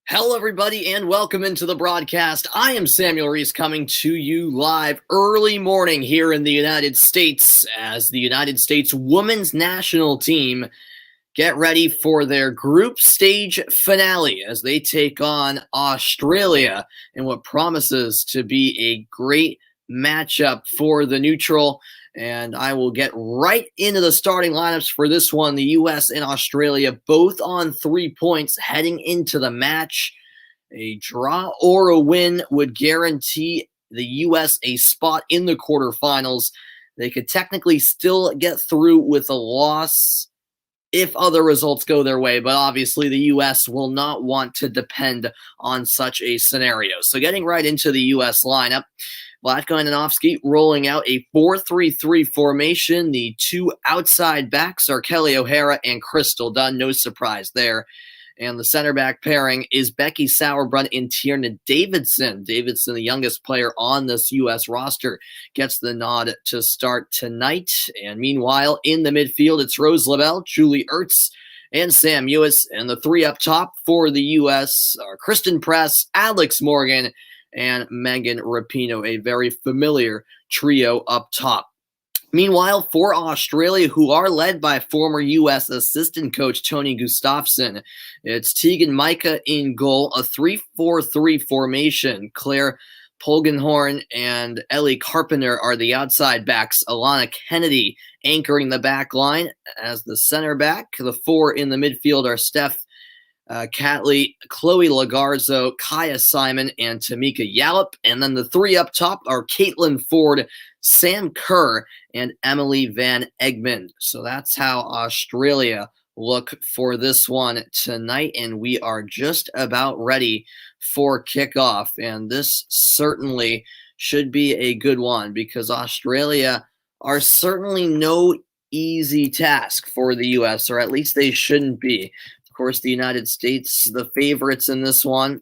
Hello, everybody, and welcome into the broadcast. I am Samuel Reese coming to you live early morning here in the United States as the United States women's national team get ready for their group stage finale as they take on Australia in what promises to be a great matchup for the neutral. And I will get right into the starting lineups for this one. The U.S. and Australia both on 3 points heading into the match. A draw or a win would guarantee the U.S. a spot in the quarterfinals. They could technically still get through with a loss if other results go their way, but obviously the U.S. will not want to depend on such a scenario. So getting right into the U.S. lineup, Vlatko Andonovski rolling out a 4-3-3 formation. The two outside backs are Kelly O'Hara and Crystal Dunn. No surprise there. And the center back pairing is Becky Sauerbrunn and Tierna Davidson. Davidson, the youngest player on this U.S. roster, gets the nod to start tonight. And meanwhile, in the midfield, it's Rose Lavelle, Julie Ertz, and Sam Ewis. And the three up top for the U.S. are Kristen Press, Alex Morgan, and Megan Rapinoe, a very familiar trio up top. Meanwhile, for Australia, who are led by former U.S. assistant coach Tony Gustafsson, it's Tegan Micah in goal, a 3-4-3 formation. Claire Polgenhorn and Ellie Carpenter are the outside backs. Alana Kennedy anchoring the back line as the center back. The four in the midfield are Steph Catley, Chloe Lagarzo, Kaya Simon, and Tamika Yallop. And then the three up top are Caitlin Ford, Sam Kerr, and Emily Van Egmond. So that's how Australia look for this one tonight, and we are just about ready for kickoff. And this certainly should be a good one because Australia are certainly no easy task for the U.S., or at least they shouldn't be. Of course, the United States, the favorites in this one,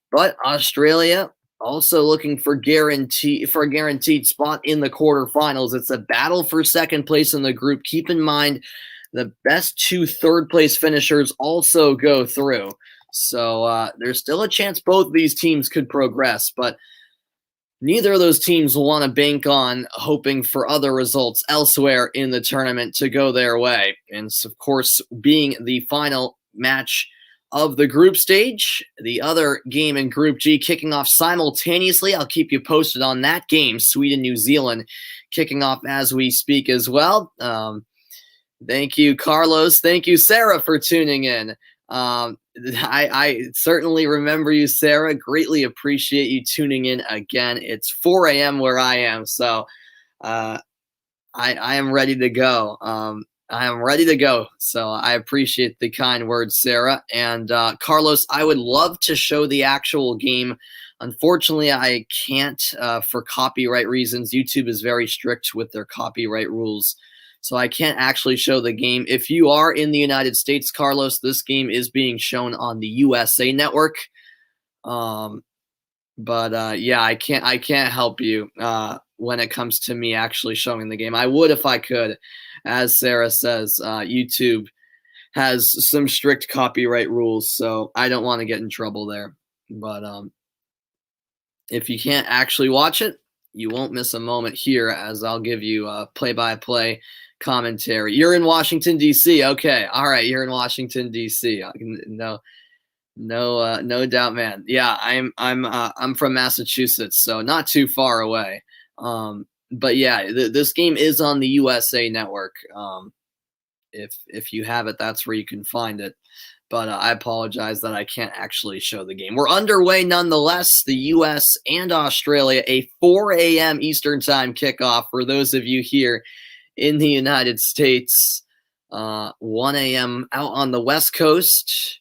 but Australia also looking for a guaranteed spot in the quarterfinals. It's a battle for second place in the group. Keep in mind, the best two third-place finishers also go through. So there's still a chance both of these teams could progress, but neither of those teams will want to bank on hoping for other results elsewhere in the tournament to go their way. And so, of course, being the final match of the group stage, the other game in Group G kicking off simultaneously. I'll keep you posted on that game. Sweden, New Zealand kicking off as we speak as well. Thank you, Carlos. Thank you, Sarah, for tuning in. I certainly remember you, Sarah. Greatly appreciate you tuning in again. It's 4 a.m. where I am, so I am ready to go. I am ready to go. So I appreciate the kind words, Sarah. And Carlos, I would love to show the actual game. Unfortunately, I can't for copyright reasons. YouTube is very strict with their copyright rules. So I can't actually show the game. If you are in the United States, Carlos, this game is being shown on the USA Network. Yeah, I can't help you when it comes to me actually showing the game. I would if I could. As Sarah says, YouTube has some strict copyright rules, so I don't want to get in trouble there. But if you can't actually watch it, you won't miss a moment here as I'll give you play-by-play commentary. You're in Washington, D.C. Okay. All right. You're in Washington, D.C. No doubt, man. Yeah, I'm from Massachusetts, so not too far away. But yeah, this game is on the USA Network. If you have it, that's where you can find it. But I apologize that I can't actually show the game. We're underway nonetheless. The U.S. and Australia, a 4 a.m. Eastern Time kickoff for those of you here in the United States. 1 a.m. out on the West Coast.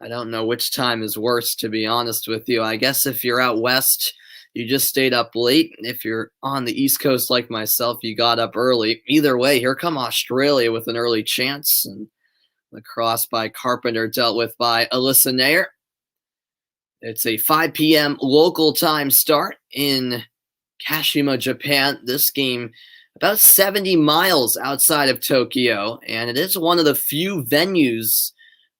I don't know which time is worse, to be honest with you. I guess if you're out west, you just stayed up late. If you're on the East Coast like myself, you got up early. Either way, here come Australia with an early chance. And the cross by Carpenter dealt with by Alyssa Nair. It's a 5 p.m. local time start in Kashima, Japan. This game about 70 miles outside of Tokyo, and it is one of the few venues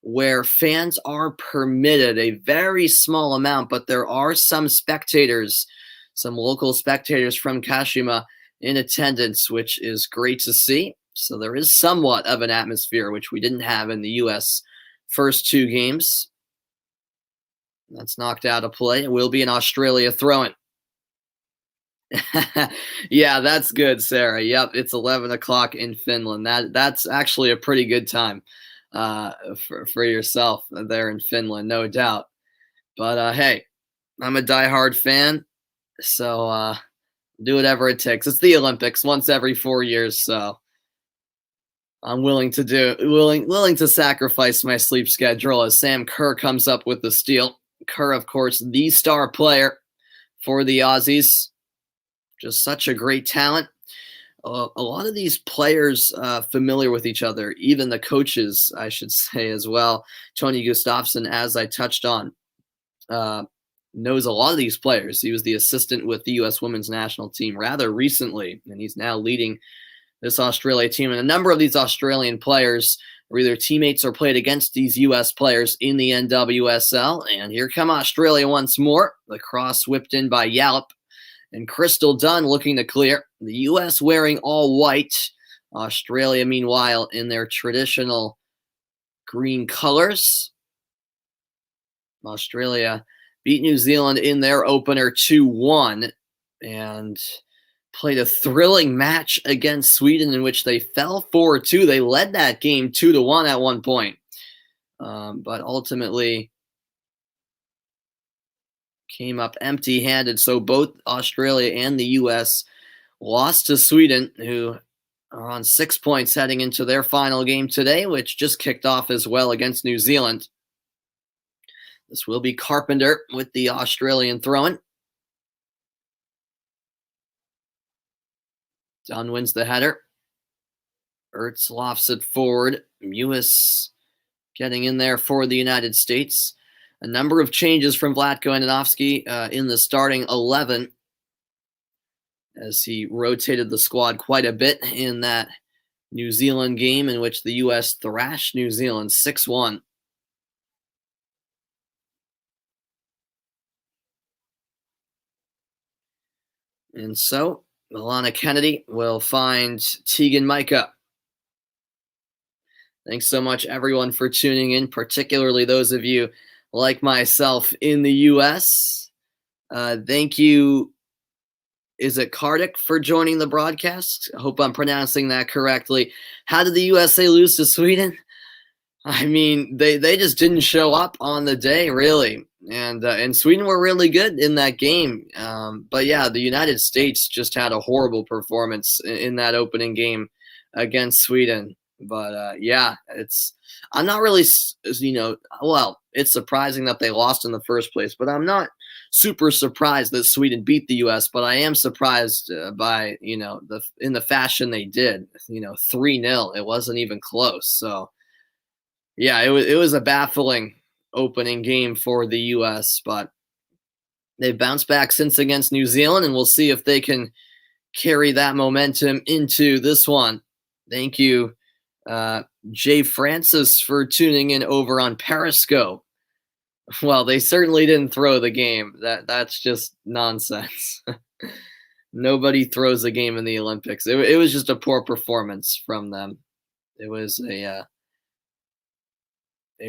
where fans are permitted a very small amount, but there are some spectators, some local spectators from Kashima in attendance, which is great to see. So there is somewhat of an atmosphere, which we didn't have in the U.S. first two games. That's knocked out of play. It will be an Australia throw-in. Yeah, that's good, Sarah. Yep, it's 11 o'clock in Finland. That's actually a pretty good time for yourself there in Finland, no doubt. But hey, I'm a diehard fan, so do whatever it takes. It's the Olympics once every 4 years, so I'm willing to sacrifice my sleep schedule as Sam Kerr comes up with the steal. Kerr, of course, the star player for the Aussies. Just such a great talent. A lot of these players familiar with each other, even the coaches, I should say as well. Tony Gustafsson, as I touched on, knows a lot of these players. He was the assistant with the U.S. women's national team rather recently, and he's now leading this Australia team. And a number of these Australian players were either teammates or played against these U.S. players in the NWSL. And here come Australia once more. The cross whipped in by Yallop. And Crystal Dunn looking to clear. The U.S. wearing all white. Australia, meanwhile, in their traditional green colors. Australia beat New Zealand in their opener 2-1 and played a thrilling match against Sweden in which they fell 4-2. They led that game 2-1 at one point. But ultimately came up empty-handed. So both Australia and the U.S. lost to Sweden, who are on 6 points heading into their final game today, which just kicked off as well against New Zealand. This will be Carpenter with the Australian throw-in. Dunn wins the header. Ertz lofts it forward. Mewis getting in there for the United States. A number of changes from Vlatko Andonovski in the starting 11 as he rotated the squad quite a bit in that New Zealand game in which the U.S. thrashed New Zealand 6-1. And so Milana Kennedy will find Tegan Micah. Thanks so much, everyone, for tuning in, particularly those of you like myself in the U.S. Thank you. Is it Kardik for joining the broadcast? I hope I'm pronouncing that correctly. How did the USA lose to Sweden? I mean, they just didn't show up on the day, really. And Sweden were really good in that game. But yeah, the United States just had a horrible performance in that opening game against Sweden. But yeah, I'm not really, well, it's surprising that they lost in the first place, but I'm not super surprised that Sweden beat the U.S., but I am surprised by, in the fashion they did, 3-0. It wasn't even close. So yeah, it was a baffling opening game for the U.S., but they've bounced back since against New Zealand, and we'll see if they can carry that momentum into this one. Thank you, Jay Francis, for tuning in over on Periscope. Well, they certainly didn't throw the game. That's just nonsense. Nobody throws a game in the Olympics. It was just a poor performance from them. It was a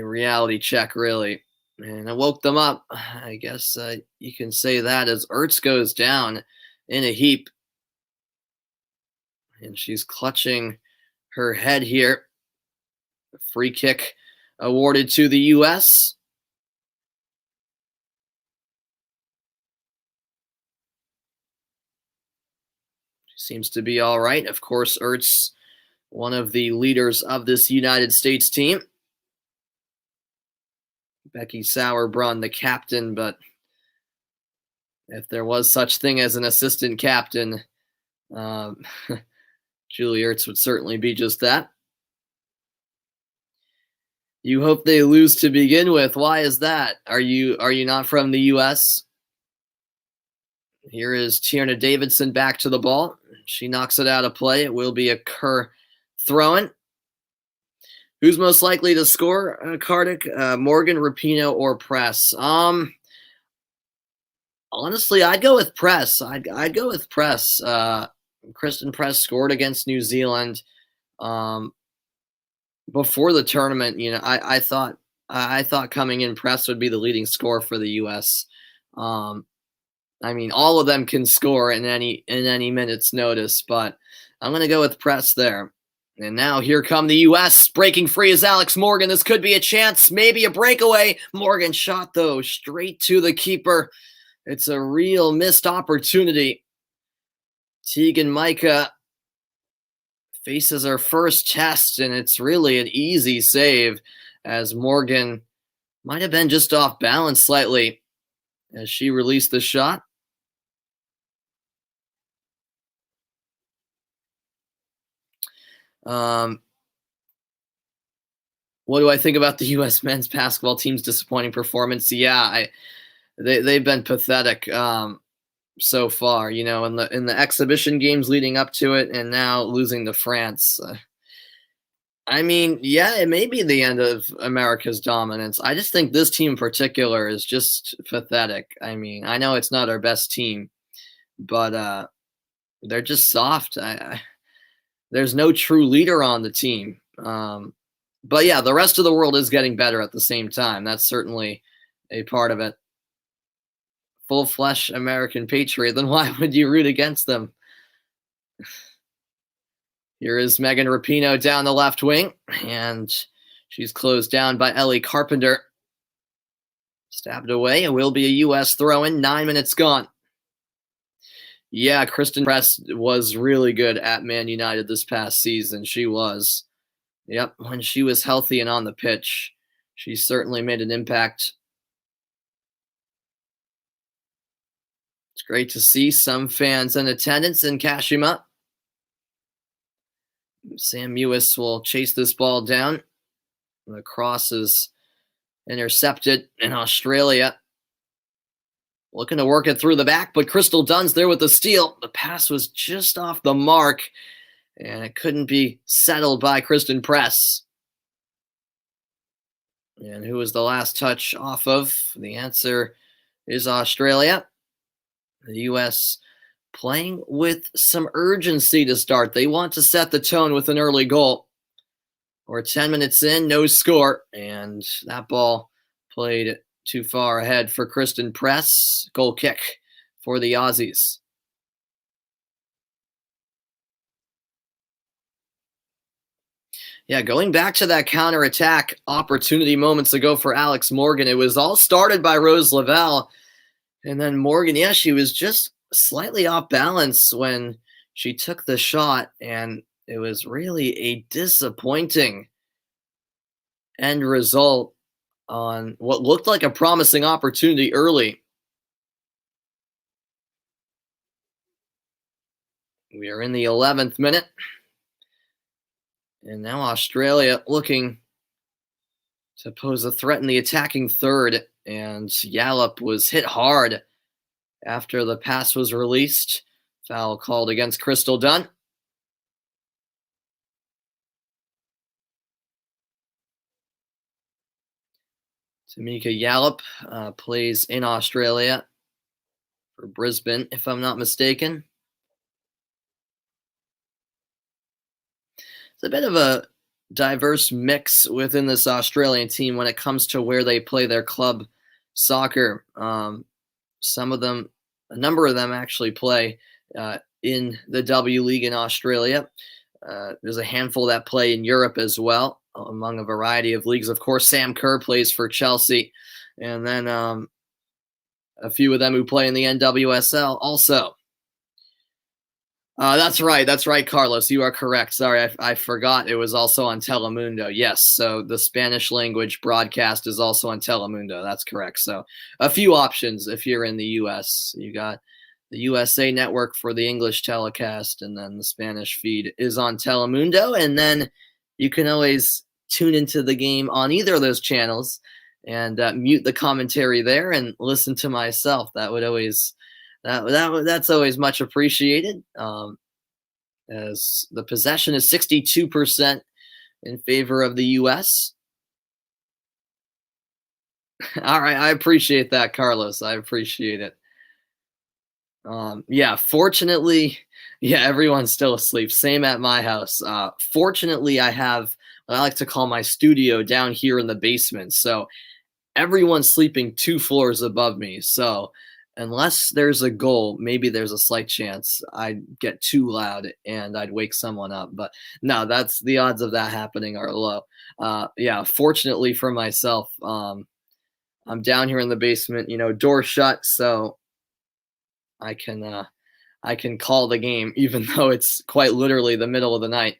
reality check, really. And it woke them up. I guess you can say that as Ertz goes down in a heap. And she's clutching her head here. A free kick awarded to the U.S. She seems to be all right. Of course, Ertz, one of the leaders of this United States team. Becky Sauerbrunn, the captain, but if there was such thing as an assistant captain, Julie Ertz would certainly be just that. You hope they lose to begin with. Why is that? Are you not from the U.S.? Here is Tierna Davidson back to the ball. She knocks it out of play. It will be a Kerr throw-in. Who's most likely to score, Kartik? Morgan, Rapinoe, or Press? Honestly, I'd go with Press. I'd go with Press. Kristen Press scored against New Zealand um, before the tournament. I thought coming in, Press would be the leading scorer for the U.S. Um, I mean, all of them can score in any minute's notice, but I'm going to go with Press there. And now here come the U.S. Breaking free is Alex Morgan. This could be a chance, maybe a breakaway. Morgan shot, though, straight to the keeper. It's a real missed opportunity. Tegan Micah faces her first test, and it's really an easy save as Morgan might have been just off balance slightly as she released the shot. What do I think about the U.S. men's basketball team's disappointing performance? Yeah, they've been pathetic so far. In the exhibition games leading up to it, and now losing to France. I mean, yeah, it may be the end of America's dominance. I just think this team in particular is just pathetic. I mean, I know it's not our best team, but they're just soft. There's no true leader on the team. But yeah, the rest of the world is getting better at the same time. That's certainly a part of it. Full-flesh American patriot, then why would you root against them? Here is Megan Rapinoe down the left wing, and she's closed down by Ellie Carpenter. Stabbed away. It will be a U.S. throw-in. 9 minutes gone. Yeah, Kristen Press was really good at Man United this past season. She was. Yep, when she was healthy and on the pitch, she certainly made an impact. It's great to see some fans in attendance in Kashima. Sam Mewis will chase this ball down. The cross is intercepted in Australia. Looking to work it through the back, but Crystal Dunn's there with the steal. The pass was just off the mark, and it couldn't be settled by Kristen Press. And who was the last touch off of? The answer is Australia. The U.S. playing with some urgency to start. They want to set the tone with an early goal. We're 10 minutes in, no score. And that ball played too far ahead for Kristen Press. Goal kick for the Aussies. Yeah, going back to that counterattack opportunity moments ago for Alex Morgan, it was all started by Rose Lavelle. And then Morgan, yeah, she was just slightly off balance when she took the shot, and it was really a disappointing end result on what looked like a promising opportunity early. We are in the 11th minute. And now Australia looking to pose a threat in the attacking third. And Yallop was hit hard after the pass was released. Foul called against Crystal Dunn. Tamika Yallop plays in Australia for Brisbane, if I'm not mistaken. It's a bit of a diverse mix within this Australian team when it comes to where they play their club soccer. Some of them, a number of them actually play in the W League in Australia. There's a handful that play in Europe as well, among a variety of leagues. Of course, Sam Kerr plays for Chelsea, and then a few of them who play in the NWSL also. That's right, Carlos. You are correct. Sorry, I forgot it was also on Telemundo. Yes, so the Spanish language broadcast is also on Telemundo. That's correct. So a few options if you're in the U.S. You got the USA Network for the English telecast, and then the Spanish feed is on Telemundo. And then you can always tune into the game on either of those channels and mute the commentary there and listen to myself. That would always... That's always much appreciated, as the possession is 62% in favor of the U.S. All right, I appreciate that, Carlos. I appreciate it. Yeah, fortunately, yeah, everyone's still asleep. Same at my house. Fortunately, I have what I like to call my studio down here in the basement. So everyone's sleeping 2 floors above me. So unless there's a goal, maybe there's a slight chance I'd get too loud and I'd wake someone up. But no, that's the odds of that happening are low. Yeah, fortunately for myself, I'm down here in the basement, door shut, so I can uh, I can call the game even though it's quite literally the middle of the night.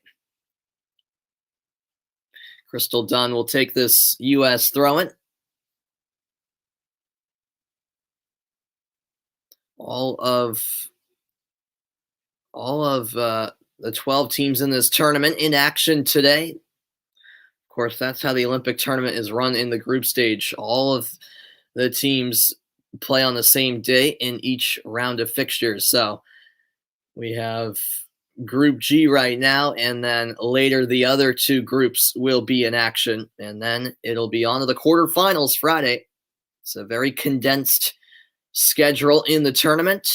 Crystal Dunn will take this U.S. throw-in. All of the 12 teams in this tournament in action today. Of course, that's how the Olympic tournament is run in the group stage. All of the teams play on the same day in each round of fixtures. So we have Group G right now, and then later the other two groups will be in action, and then it'll be on to the quarterfinals Friday. It's a very condensed schedule in the tournament.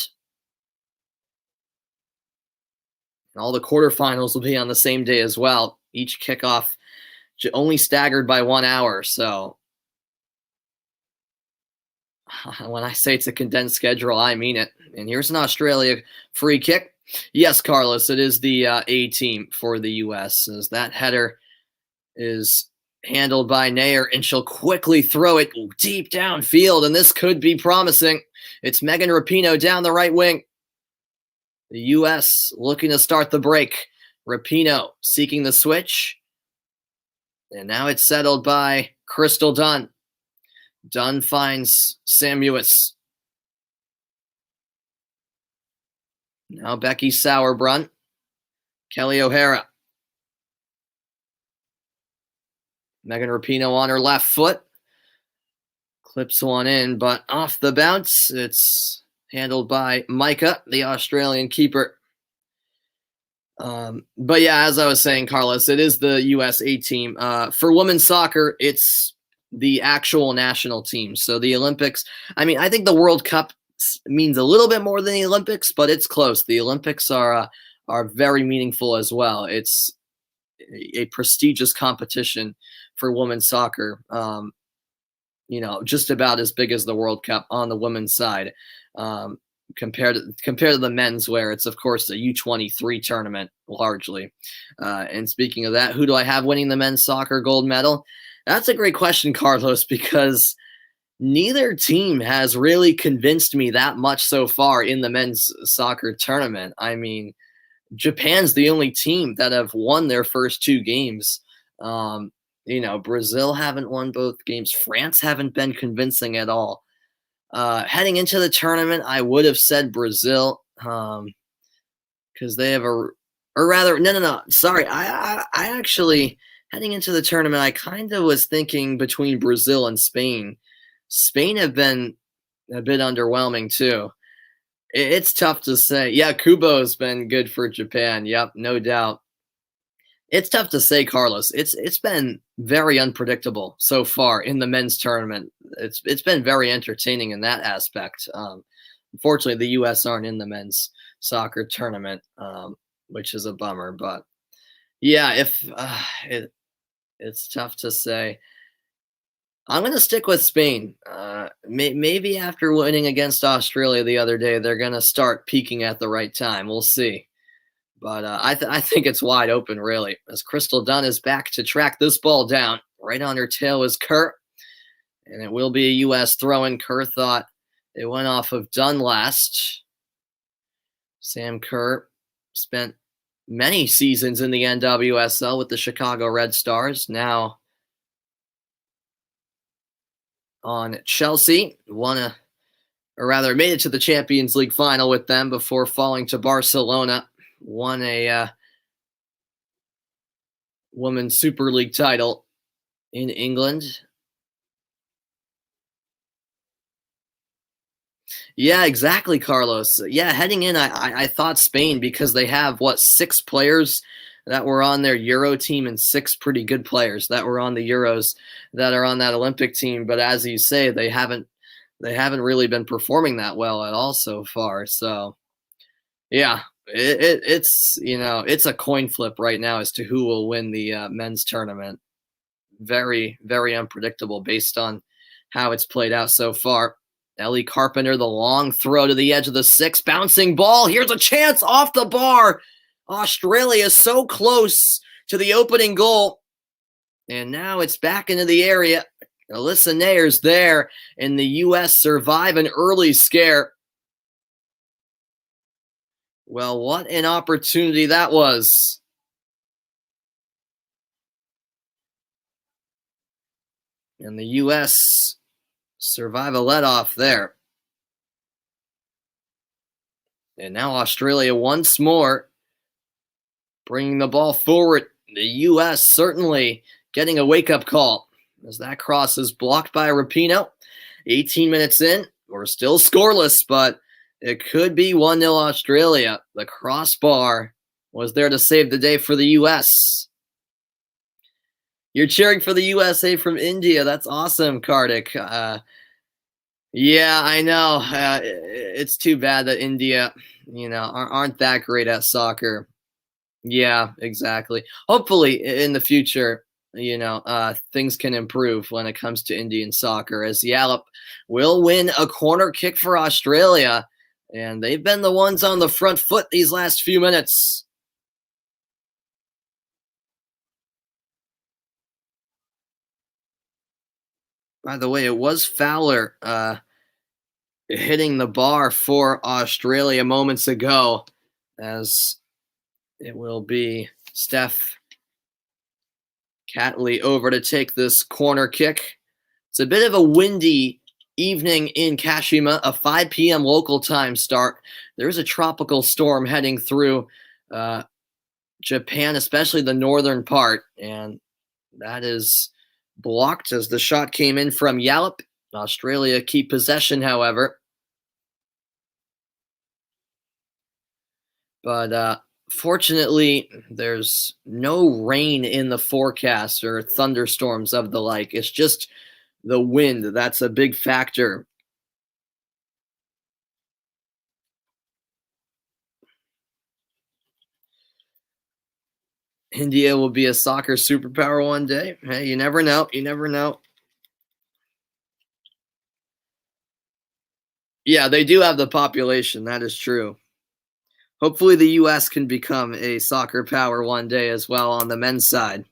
And all the quarterfinals will be on the same day as well. Each kickoff only staggered by 1 hour. So when I say it's a condensed schedule, I mean it. And here's an Australia free kick. Yes, Carlos, it is the A team for the U.S. as that header is handled by Nair, and she'll quickly throw it deep downfield, and this could be promising. It's Megan Rapinoe down the right wing. The U.S. looking to start the break. Rapinoe seeking the switch. And now it's settled by Crystal Dunn. Dunn finds Samuels. Now Becky Sauerbrunn. Kelly O'Hara. Megan Rapinoe on her left foot. Clips one in, but off the bounce. It's handled by Micah, the Australian keeper. But yeah, as I was saying, Carlos, it is the US A team. For women's soccer, it's the actual national team. So the Olympics, I think the World Cup means a little bit more than the Olympics, but it's close. The Olympics are very meaningful as well. It's a prestigious competition for women's soccer. Just about as big as the World Cup on the women's side. Compared to the men's, where it's of course a U23 tournament largely. And speaking of that, who do I have winning the men's soccer gold medal? That's a great question, Carlos, because neither team has really convinced me that much so far in the men's soccer tournament. Japan's the only team that have won their first 2 games. Brazil haven't won both games. France haven't been convincing at all. Heading into the tournament, I would have said Brazil because they have sorry. I actually, heading into the tournament, I kind of was thinking between Brazil and Spain. Spain have been a bit underwhelming too. It's tough to say. Yeah, Kubo's been good for Japan. Yep, no doubt. It's tough to say, Carlos. It's been very unpredictable so far in the men's tournament. It's been very entertaining in that aspect. Unfortunately, the U.S. aren't in the men's soccer tournament, which is a bummer. But yeah, it's tough to say. I'm going to stick with Spain. Maybe after winning against Australia the other day, they're going to start peaking at the right time. We'll see. But I think it's wide open, really, as Crystal Dunn is back to track this ball down. Right on her tail is Kerr, and it will be a U.S. throw-in. Kerr thought it went off of Dunn last. Sam Kerr spent many seasons in the NWSL with the Chicago Red Stars. Now on Chelsea, made it to the Champions League final with them before falling to Barcelona. Won a Women's Super League title in England. Yeah, exactly, Carlos. Yeah, heading in, I thought Spain, because they have, 6 players that were on their Euro team and 6 pretty good players that were on the Euros that are on that Olympic team. But as you say, they haven't really been performing that well at all so far. So yeah, it's a coin flip right now as to who will win the men's tournament. Very, very unpredictable based on how it's played out so far. Ellie Carpenter, the long throw to the edge of the 6, bouncing ball. Here's a chance off the bar. Australia so close to the opening goal. And now it's back into the area. Alyssa Nayer's there, and the U.S. survive an early scare. Well, what an opportunity that was. And the U.S. survive a let-off there. And now Australia once more bringing the ball forward. The U.S. certainly getting a wake-up call as that cross is blocked by Rapinoe. 18 minutes in, we're still scoreless, but it could be 1-0 Australia. The crossbar was there to save the day for the U.S. You're cheering for the USA from India. That's awesome, Kartik. Yeah, I know. It's too bad that India, aren't that great at soccer. Yeah, exactly. Hopefully, in the future, things can improve when it comes to Indian soccer, as Yallop will win a corner kick for Australia, and they've been the ones on the front foot these last few minutes. By the way, it was Fowler hitting the bar for Australia moments ago, as it will be Steph Catley over to take this corner kick. It's a bit of a windy evening in Kashima, a 5 p.m. local time start. There's a tropical storm heading through Japan, especially the northern part, and that is blocked as the shot came in from Yallop. Australia keep possession, however. But fortunately, there's no rain in the forecast or thunderstorms of the like. It's just the wind. That's a big factor. India will be a soccer superpower one day. Hey, you never know. You never know. Yeah, they do have the population. That is true. Hopefully the U.S. can become a soccer power one day as well on the men's side.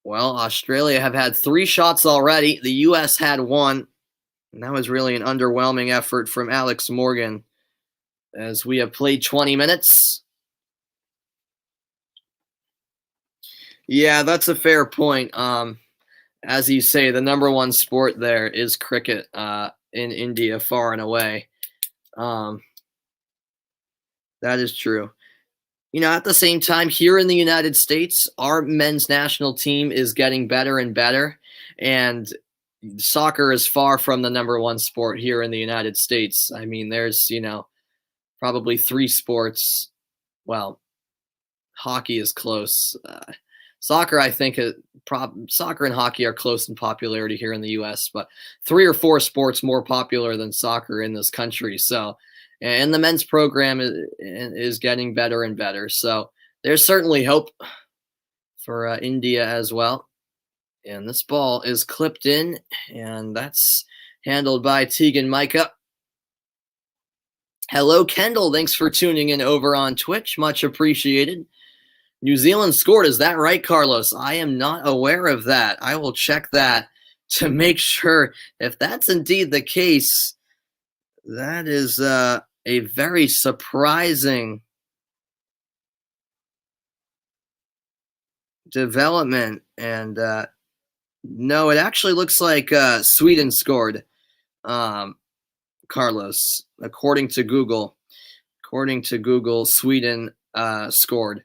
Well, Australia have had 3 shots already. The U.S. had 1. And that was really an underwhelming effort from Alex Morgan, as we have played 20 minutes. Yeah, that's a fair point. As you say, the number one sport there is cricket in India, far and away. That is true. At the same time, here in the United States, our men's national team is getting better and better. And soccer is far from the number one sport here in the United States. I mean, there's, probably 3 sports. Well, hockey is close. Soccer, I think, soccer and hockey are close in popularity here in the U.S., but 3 or 4 sports more popular than soccer in this country. So, and the men's program is getting better and better. So there's certainly hope for India as well. And this ball is clipped in, and that's handled by Tegan Micah. Hello, Kendall. Thanks for tuning in over on Twitch. Much appreciated. New Zealand scored. Is that right, Carlos? I am not aware of that. I will check that to make sure. If that's indeed the case, that is a very surprising development. And no, it actually looks like Sweden scored, Carlos. According to Google, Sweden scored,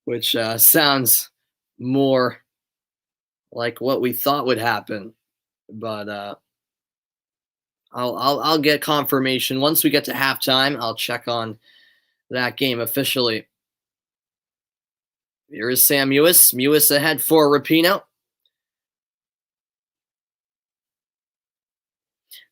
which sounds more like what we thought would happen. But I'll get confirmation once we get to halftime. I'll check on that game officially. Here is Sam Mewis. Mewis ahead for Rapinoe.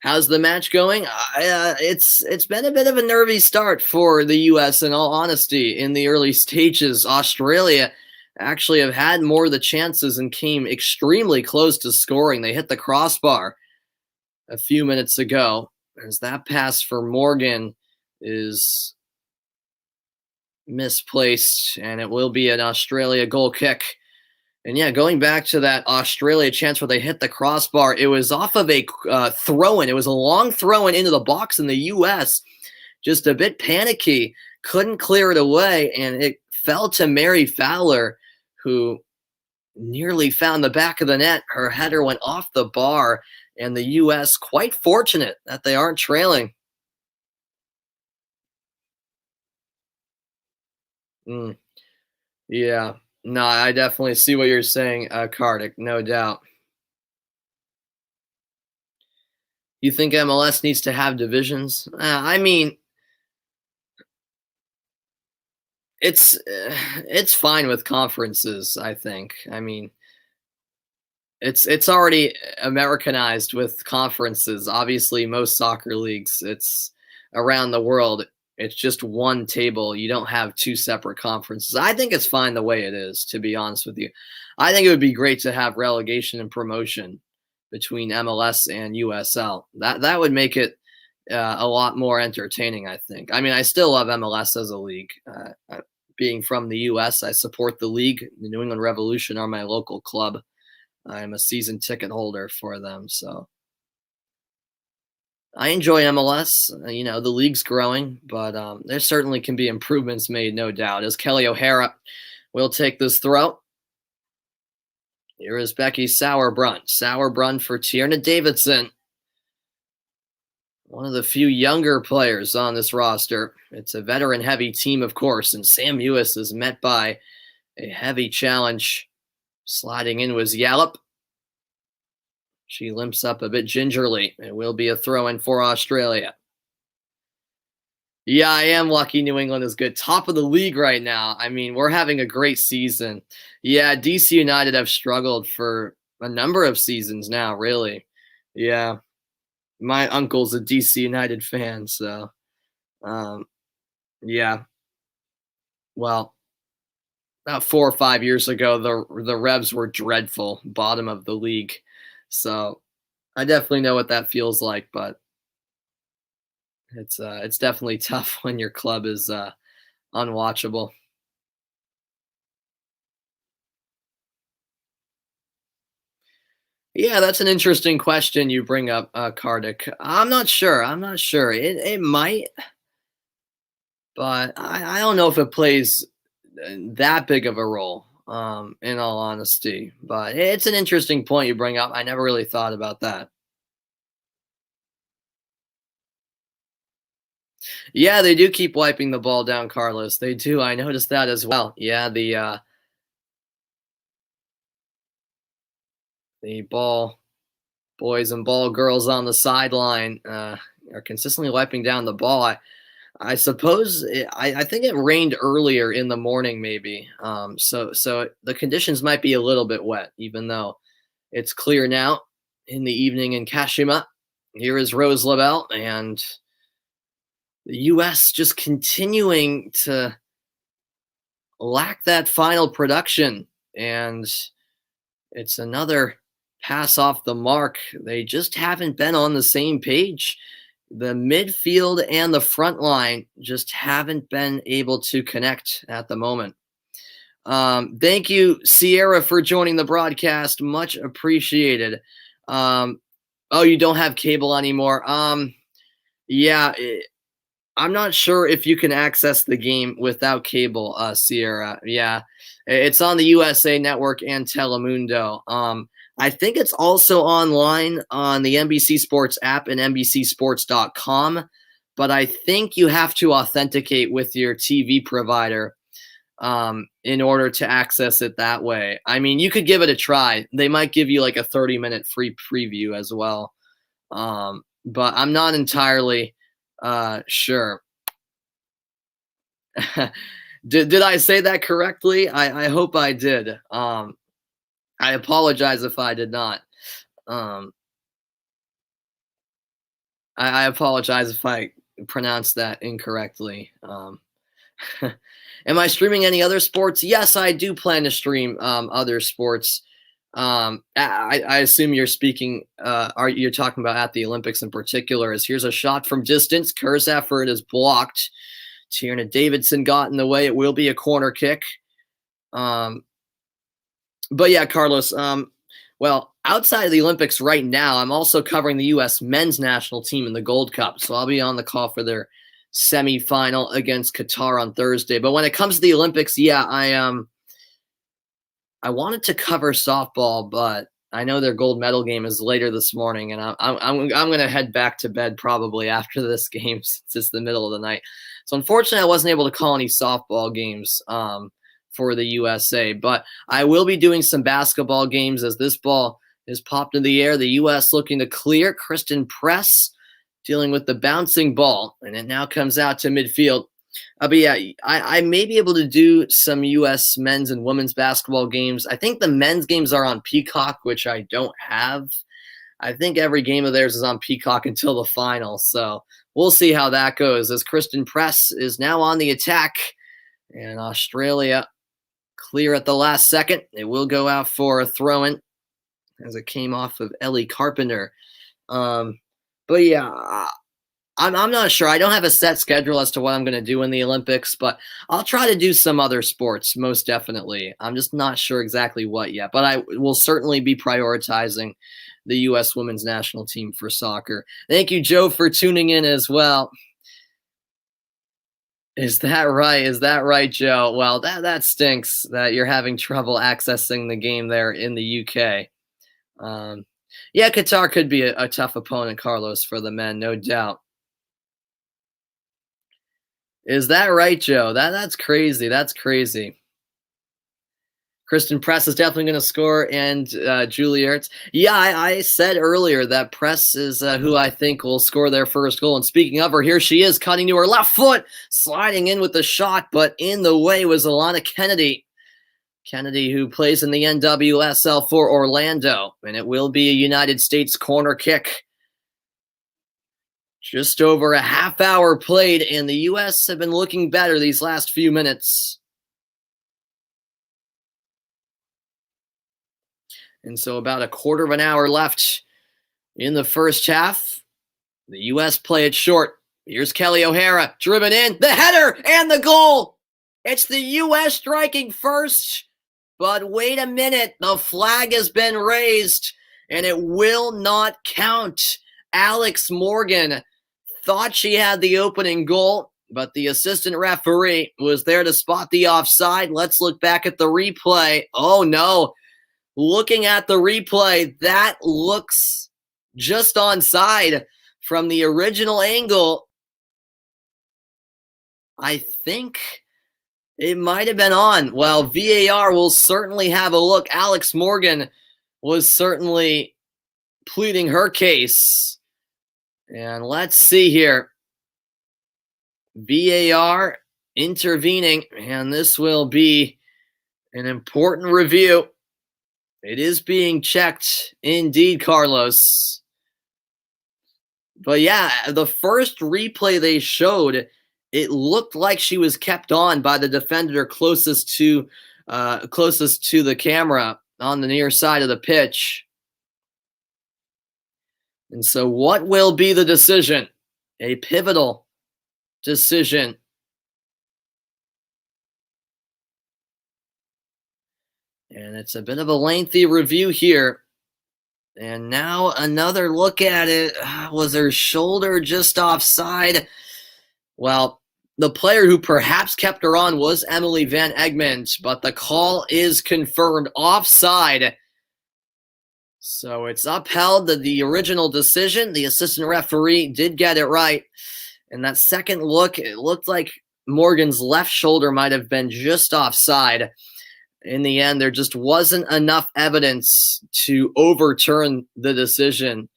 How's the match going? It's been a bit of a nervy start for the U.S. In all honesty, in the early stages, Australia actually have had more of the chances and came extremely close to scoring. They hit the crossbar a few minutes ago, as that pass for Morgan is misplaced, and it will be an Australia goal kick. And yeah, going back to that Australia chance where they hit the crossbar, it was off of a throw-in. It was a long throw-in into the box in the U.S. Just a bit panicky, couldn't clear it away, and it fell to Mary Fowler, who nearly found the back of the net. Her header went off the bar, and the U.S. quite fortunate that they aren't trailing. Yeah. No, I definitely see what you're saying, Kartik, no doubt. You think MLS needs to have divisions? I mean, it's fine with conferences, I think. I mean, it's already Americanized with conferences. Obviously, most soccer leagues, it's around the world. It's just one table. You don't have two separate conferences. I think it's fine the way it is, to be honest with you. I think it would be great to have relegation and promotion between MLS and USL. That would make it a lot more entertaining, I think. I mean, I still love MLS as a league. Being from the US, I support the league. The New England Revolution are my local club. I'm a season ticket holder for them, so I enjoy MLS. The league's growing, but there certainly can be improvements made, no doubt. As Kelly O'Hara will take this throw. Here is Becky Sauerbrunn. Sauerbrunn for Tierna Davidson. One of the few younger players on this roster. It's a veteran-heavy team, of course, and Sam Mewis is met by a heavy challenge. Sliding in was Yallop. She limps up a bit gingerly. It will be a throw-in for Australia. Yeah, I am lucky New England is good. Top of the league right now. I mean, we're having a great season. Yeah, DC United have struggled for a number of seasons now, really. Yeah. My uncle's a DC United fan, so yeah. Well, about 4 or 5 years ago, the Revs were dreadful, bottom of the league. So I definitely know what that feels like, but it's definitely tough when your club is unwatchable. Yeah, that's an interesting question you bring up, Kartik. I'm not sure. I'm not sure. It might, but I don't know if it plays that big of a role, in all honesty. But it's an interesting point you bring up. I never really thought about that. Yeah, they do keep wiping the ball down, Carlos. They do. I noticed that as well. Yeah, the ball boys and ball girls on the sideline are consistently wiping down the ball. I suppose I think it rained earlier in the morning, maybe. So the conditions might be a little bit wet, even though it's clear now in the evening in Kashima. Here is Rose Labelle, and the U.S. just continuing to lack that final production, and it's another pass off the mark. They just haven't been on the same page. The midfield and the front line just haven't been able to connect at the moment. Thank you, Sierra, for joining the broadcast. Much appreciated. Oh, you don't have cable anymore. Yeah, I'm not sure if you can access the game without cable, Sierra. Yeah, it's on the USA Network and Telemundo. I think it's also online on the NBC Sports app and NBCSports.com, but I think you have to authenticate with your TV provider in order to access it that way. I mean, you could give it a try. They might give you like a 30-minute free preview as well. but I'm not entirely sure. Did I say that correctly? I hope I did. I apologize if I did not. Um, I apologize if I pronounced that incorrectly. Am I streaming any other sports? Yes, I do plan to stream other sports. I assume you're speaking. You're talking about at the Olympics in particular? As here's a shot from distance. Kerr's effort is blocked. Tierna Davidson got in the way. It will be a corner kick. But yeah, Carlos. Well, outside of the Olympics right now, I'm also covering the U.S. men's national team in the Gold Cup. So I'll be on the call for their semifinal against Qatar on Thursday. But when it comes to the Olympics, yeah, I wanted to cover softball, but I know their gold medal game is later this morning, and I'm going to head back to bed probably after this game since it's the middle of the night. So unfortunately, I wasn't able to call any softball games for the USA, but I will be doing some basketball games as this ball is popped in the air. The U.S. looking to clear. Kristen Press dealing with the bouncing ball, and it now comes out to midfield. But yeah, I may be able to do some U.S. men's and women's basketball games. I think the men's games are on Peacock, which I don't have. I think every game of theirs is on Peacock until the final. So we'll see how that goes as Kristen Press is now on the attack. And Australia clear at the last second. It will go out for a throw-in as it came off of Ellie Carpenter. But yeah, I'm not sure. I don't have a set schedule as to what I'm going to do in the Olympics, but I'll try to do some other sports, most definitely. I'm just not sure exactly what yet, but I will certainly be prioritizing the U.S. women's national team for soccer. Thank you, Joe, for tuning in as well. Is that right? Is that right, Joe? Well, that stinks that you're having trouble accessing the game there in the UK. Yeah, Qatar could be a tough opponent, Carlos, for the men, no doubt. Is that right, Joe? That's crazy. That's crazy. Kristen Press is definitely going to score, and Julie Ertz. Yeah, I said earlier that Press is who I think will score their first goal. And speaking of her, here she is cutting to her left foot, sliding in with the shot, but in the way was Alana Kennedy. Kennedy, who plays in the NWSL for Orlando, and it will be a United States corner kick. Just over a half hour played, and the U.S. have been looking better these last few minutes. And so about a quarter of an hour left in the first half. The U.S. play it short. Here's Kelly O'Hara, driven in, the header, and the goal. It's the U.S. striking first, but wait a minute. The flag has been raised, and it will not count. Alex Morgan thought she had the opening goal, but the assistant referee was there to spot the offside. Let's look back at the replay. Oh, no. Looking at the replay, that looks just onside from the original angle. I think it might have been on. Well, VAR will certainly have a look. Alex Morgan was certainly pleading her case. And let's see here. VAR intervening, and this will be an important review. It is being checked indeed, Carlos. But yeah, the first replay they showed, it looked like she was kept on by the defender closest to the camera on the near side of the pitch. And so what will be the decision? A pivotal decision. And it's a bit of a lengthy review here. And now another look at it. Was her shoulder just offside? Well, the player who perhaps kept her on was Emily Van Egmond, but the call is confirmed offside. So it's upheld the original decision. The assistant referee did get it right. And that second look, it looked like Morgan's left shoulder might have been just offside. In the end, there just wasn't enough evidence to overturn the decision.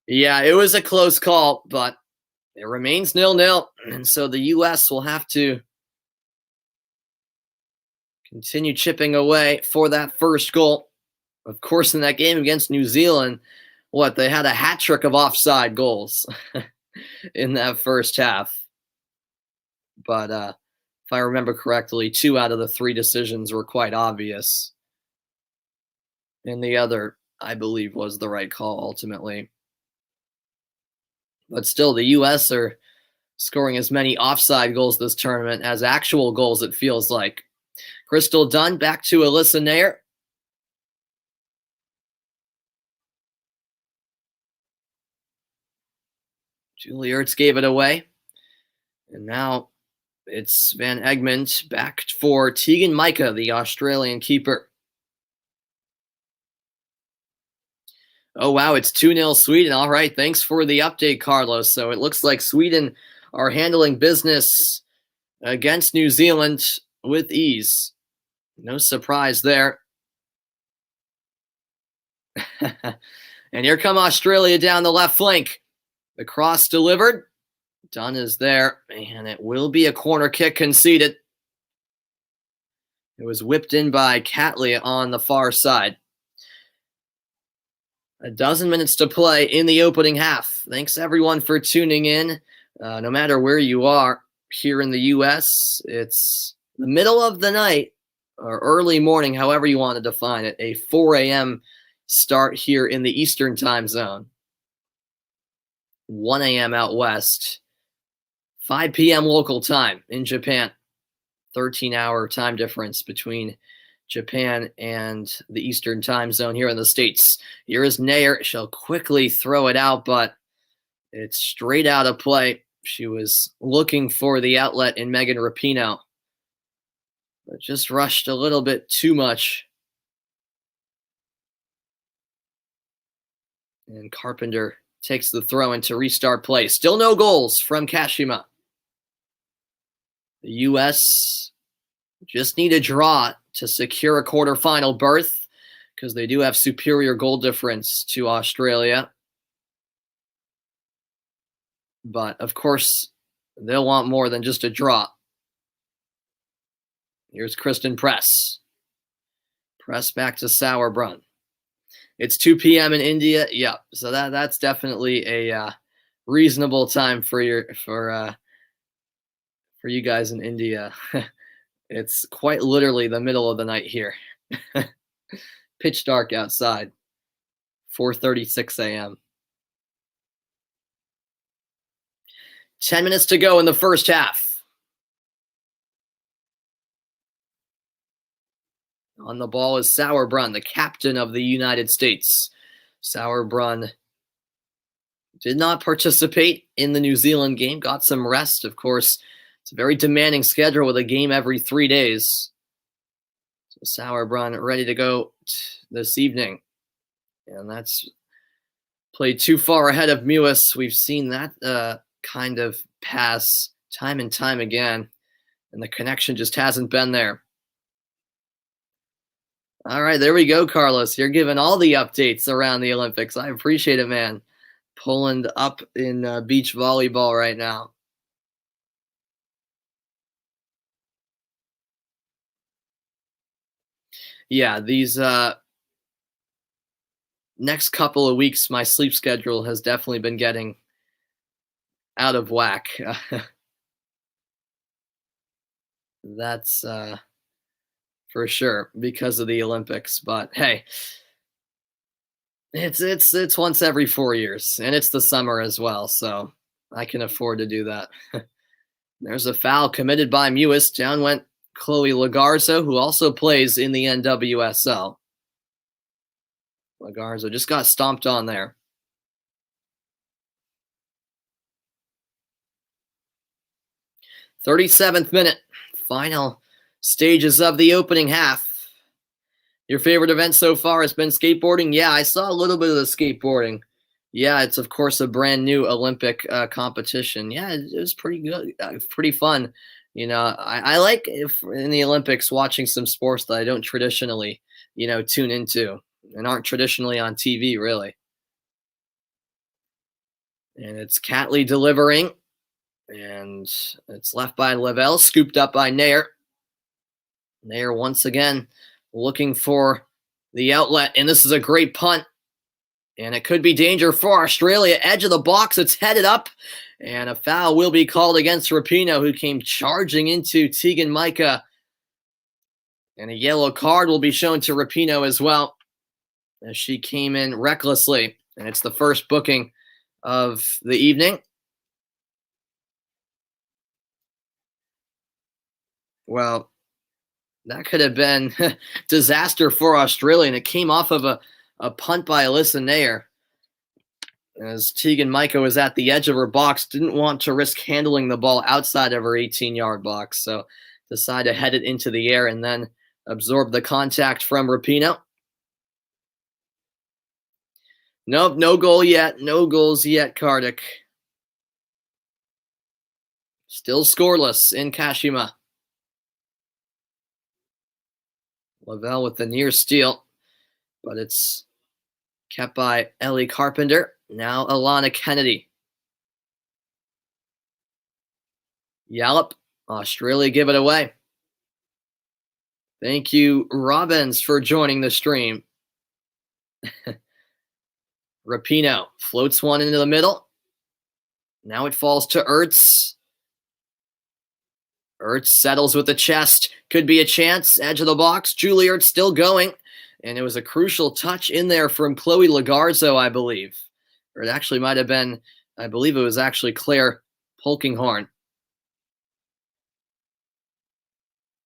Yeah, it was a close call, but it remains 0-0. And so the U.S. will have to continue chipping away for that first goal. Of course, in that game against New Zealand, they had a hat trick of offside goals in that first half. But if I remember correctly, 2 out of the 3 decisions were quite obvious. And the other, I believe, was the right call ultimately. But still, the U.S. are scoring as many offside goals this tournament as actual goals, it feels like. Crystal Dunn back to Alyssa Nair. Julie Ertz gave it away. And now it's Van Egmond back for Tegan Micah, the Australian keeper. Oh, wow, it's 2-0 Sweden. All right, thanks for the update, Carlos. So it looks like Sweden are handling business against New Zealand with ease. No surprise there. And here come Australia down the left flank. The cross delivered. Dunn is there, and it will be a corner kick conceded. It was whipped in by Catley on the far side. A dozen minutes to play in the opening half. Thanks, everyone, for tuning in. No matter where you are here in the U.S., it's the middle of the night or early morning, however you want to define it, a 4 a.m. start here in the Eastern time zone. 1 a.m. out west. 5 p.m. local time in Japan. 13-hour time difference between Japan and the Eastern time zone here in the States. Here is Nair. She'll quickly throw it out, but it's straight out of play. She was looking for the outlet in Megan Rapinoe, but just rushed a little bit too much. And Carpenter takes the throw in to restart play. Still no goals from Kashima. The U.S. just need a draw to secure a quarterfinal berth because they do have superior goal difference to Australia. But, of course, they'll want more than just a draw. Here's Kristen Press. Press back to Sauerbrunn. It's 2 p.m. in India. Yep. So that's definitely a reasonable time for you guys in India. It's quite literally the middle of the night here. Pitch dark outside. 4:36 a.m. 10 minutes to go in the first half. On the ball is Sauerbrunn, the captain of the United States. Sauerbrunn did not participate in the New Zealand game, got some rest. Of course, it's a very demanding schedule with a game every 3 days. So Sauerbrunn ready to go this evening. And that's played too far ahead of Mewis. We've seen that kind of pass time and time again, and the connection just hasn't been there. All right, there we go, Carlos. You're giving all the updates around the Olympics. I appreciate it, man. Poland up in beach volleyball right now. Yeah, these next couple of weeks, my sleep schedule has definitely been getting out of whack. That's for sure because of the Olympics. But hey, it's once every 4 years, and it's the summer as well, so I can afford to do that. There's a foul committed by Mewis. Down went Chloe Lagarzo, who also plays in the NWSL. Lagarzo just got stomped on there. 37th minute, final stages of the opening half. Your favorite event so far has been skateboarding? Yeah, I saw a little bit of the skateboarding. Yeah, it's, of course, a brand new Olympic competition. Yeah, it was pretty good, pretty fun. You know, I like in the Olympics watching some sports that I don't traditionally, tune into and aren't traditionally on TV, really. And it's Catley delivering. And it's left by Lavelle, scooped up by Nair. Nair once again looking for the outlet. And this is a great punt. And it could be danger for Australia. Edge of the box, it's headed up. And a foul will be called against Rapinoe, who came charging into Teagan Micah. And a yellow card will be shown to Rapinoe as well, as she came in recklessly. And it's the first booking of the evening. Well, that could have been disaster for Australia, and it came off of a punt by Alyssa Nair. As Teagan Micah was at the edge of her box, didn't want to risk handling the ball outside of her 18-yard box, so decided to head it into the air and then absorb the contact from Rapinoe. Nope, no goal yet. No goals yet, Cardick. Still scoreless in Kashima. Lavelle with the near steal, but it's kept by Ellie Carpenter. Now Alana Kennedy. Yallop. Australia give it away. Thank you, Robbins, for joining the stream. Rapinoe floats one into the middle. Now it falls to Ertz. Ertz settles with the chest. Could be a chance. Edge of the box. Julie Ertz still going. And it was a crucial touch in there from Chloe Lagarzo, I believe. Or it actually might have been, I believe it was actually Claire Polkinghorn.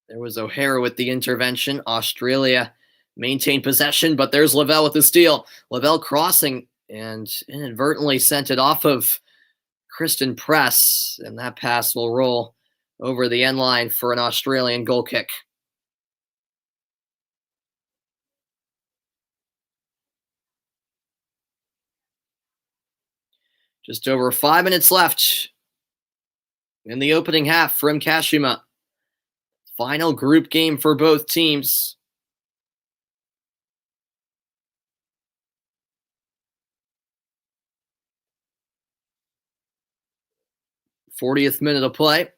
There was O'Hara with the intervention. Australia maintained possession, but there's Lavelle with the steal. Lavelle crossing and inadvertently sent it off of Kristen Press, and that pass will roll over the end line for an Australian goal kick. Just over 5 minutes left in the opening half from Kashima. Final group game for both teams. '40th minute of play.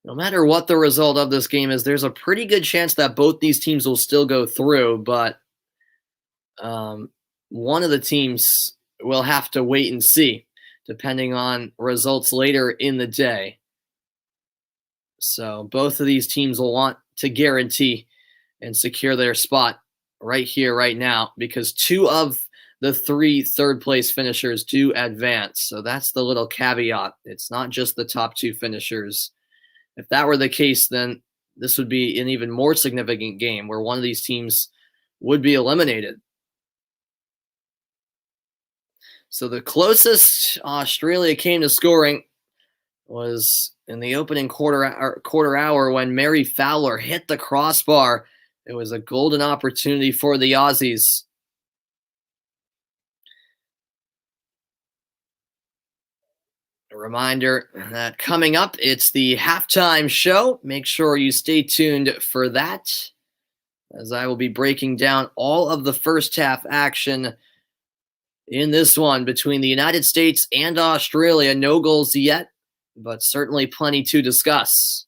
No matter what the result of this game is, there's a pretty good chance that both these teams will still go through, but one of the teams will have to wait and see, depending on results later in the day. So both of these teams will want to guarantee and secure their spot right here, right now, because 2 of the 3 third-place finishers do advance. So that's the little caveat. It's not just the top 2 finishers. If that were the case, then this would be an even more significant game where one of these teams would be eliminated. So the closest Australia came to scoring was in the opening quarter hour when Mary Fowler hit the crossbar. It was a golden opportunity for the Aussies. A reminder that coming up, it's the halftime show. Make sure you stay tuned for that, as I will be breaking down all of the first half action in this one between the United States and Australia. No goals yet, but certainly plenty to discuss.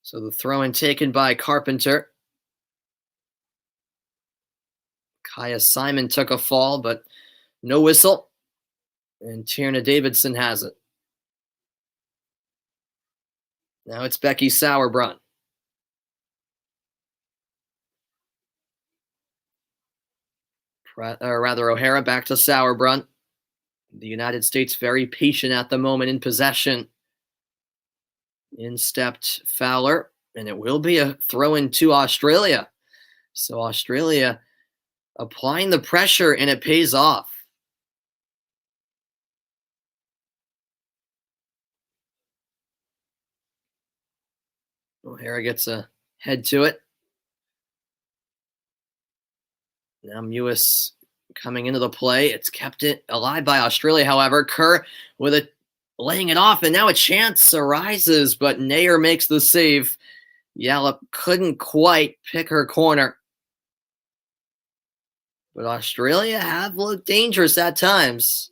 So the throw-in taken by Carpenter. Kaya Simon took a fall, but no whistle. And Tierna Davidson has it. Now it's Becky Sauerbrunn. O'Hara back to Sauerbrunn. The United States very patient at the moment in possession. In stepped Fowler, and it will be a throw-in to Australia. So Australia applying the pressure, and it pays off. O'Hara gets a head to it. Now Mewis coming into the play. It's kept it alive by Australia, however. Kerr with laying it off, and now a chance arises, but Nair makes the save, Yallop couldn't quite pick her corner. But Australia have looked dangerous at times.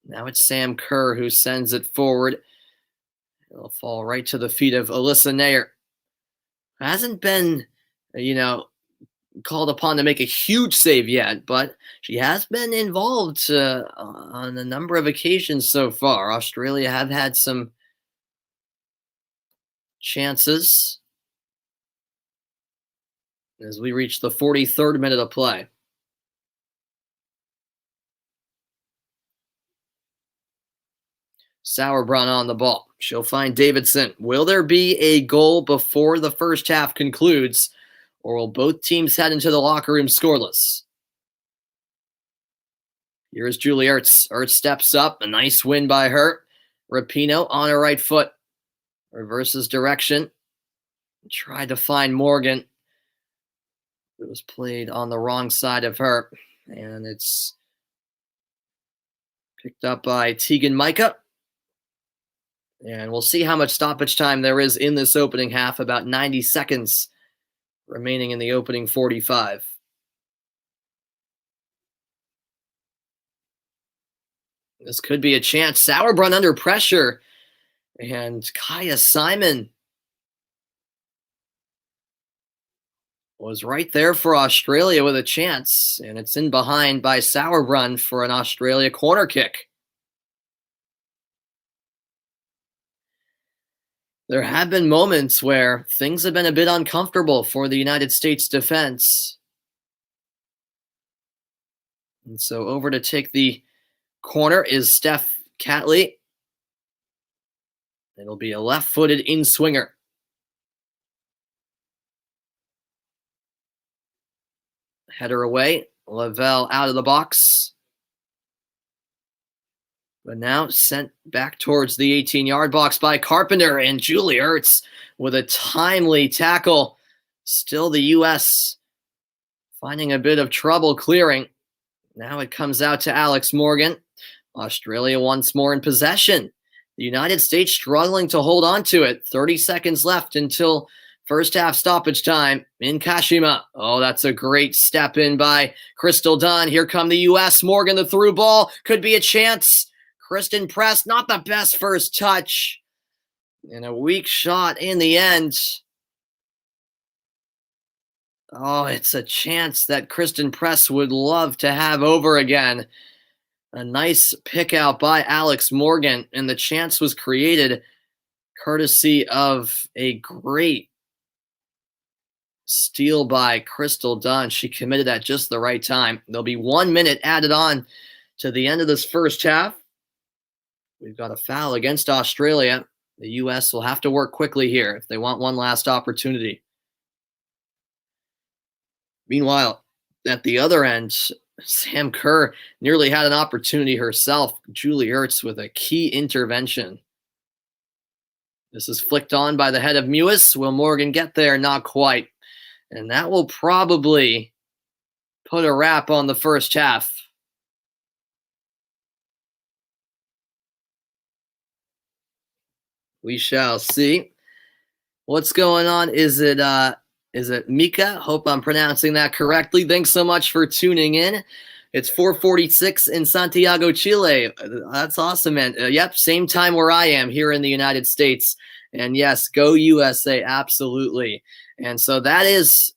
Now it's Sam Kerr who sends it forward. It'll fall right to the feet of Alyssa Nair. Hasn't been, you know, called upon to make a huge save yet, but she has been involved on a number of occasions so far. Australia have had some chances as we reach the 43rd minute of play. Sauerbrunn on the ball. She'll find Davidson. Will there be a goal before the first half concludes, or will both teams head into the locker room scoreless? Here's Julie Ertz. Ertz steps up. A nice win by her. Rapinoe on her right foot. Reverses direction. Tried to find Morgan. It was played on the wrong side of her. And it's picked up by Tegan Micah. And we'll see how much stoppage time there is in this opening half. About 90 seconds remaining in the opening 45. This could be a chance. Sauerbrunn under pressure. And Kaya Simon was right there for Australia with a chance. And it's in behind by Sauerbrunn for an Australia corner kick. There have been moments where things have been a bit uncomfortable for the United States defense. And so over to take the corner is Steph Catley. It'll be a left-footed in-swinger. Header away. Lavelle out of the box. But now sent back towards the 18-yard box by Carpenter, and Julie Ertz with a timely tackle. Still the U.S. finding a bit of trouble clearing. Now it comes out to Alex Morgan. Australia once more in possession. The United States struggling to hold on to it. 30 seconds left until first half stoppage time in Kashima. Oh, that's a great step in by Crystal Dunn. Here come the U.S. Morgan, the through ball. Could be a chance. Kristen Press, not the best first touch. And a weak shot in the end. Oh, it's a chance that Kristen Press would love to have over again. A nice pick out by Alex Morgan, and the chance was created courtesy of a great steal by Crystal Dunn. She committed at just the right time. There'll be 1 minute added on to the end of this first half. We've got a foul against Australia. The U.S. will have to work quickly here if they want one last opportunity. Meanwhile, at the other end, Sam Kerr nearly had an opportunity herself. Julie Ertz with a key intervention. This is flicked on by the head of Mewis. Will Morgan get there? Not quite. And that will probably put a wrap on the first half. We shall see. What's going on? Is it Mika? Hope I'm pronouncing that correctly. Thanks so much for tuning in. It's 4:46 in Santiago, Chile. That's awesome, man. Yep, same time where I am here in the United States. And yes, go USA, absolutely. And so that is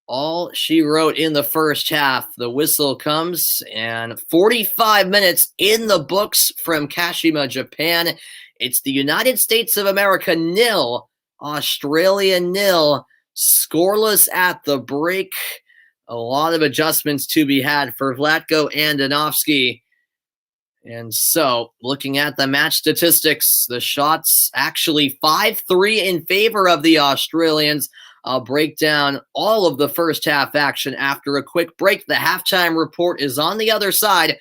all she wrote in the first half. The whistle comes, and 45 minutes in the books from Kashima, Japan. It's the United States of America 0, Australia 0, scoreless at the break. A lot of adjustments to be had for Vlatko and Danovsky. And so, looking at the match statistics, the shots actually 5-3 in favor of the Australians. I'll break down all of the first half action after a quick break. The halftime report is on the other side.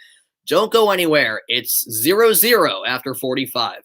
Don't go anywhere. It's 0-0 after 45.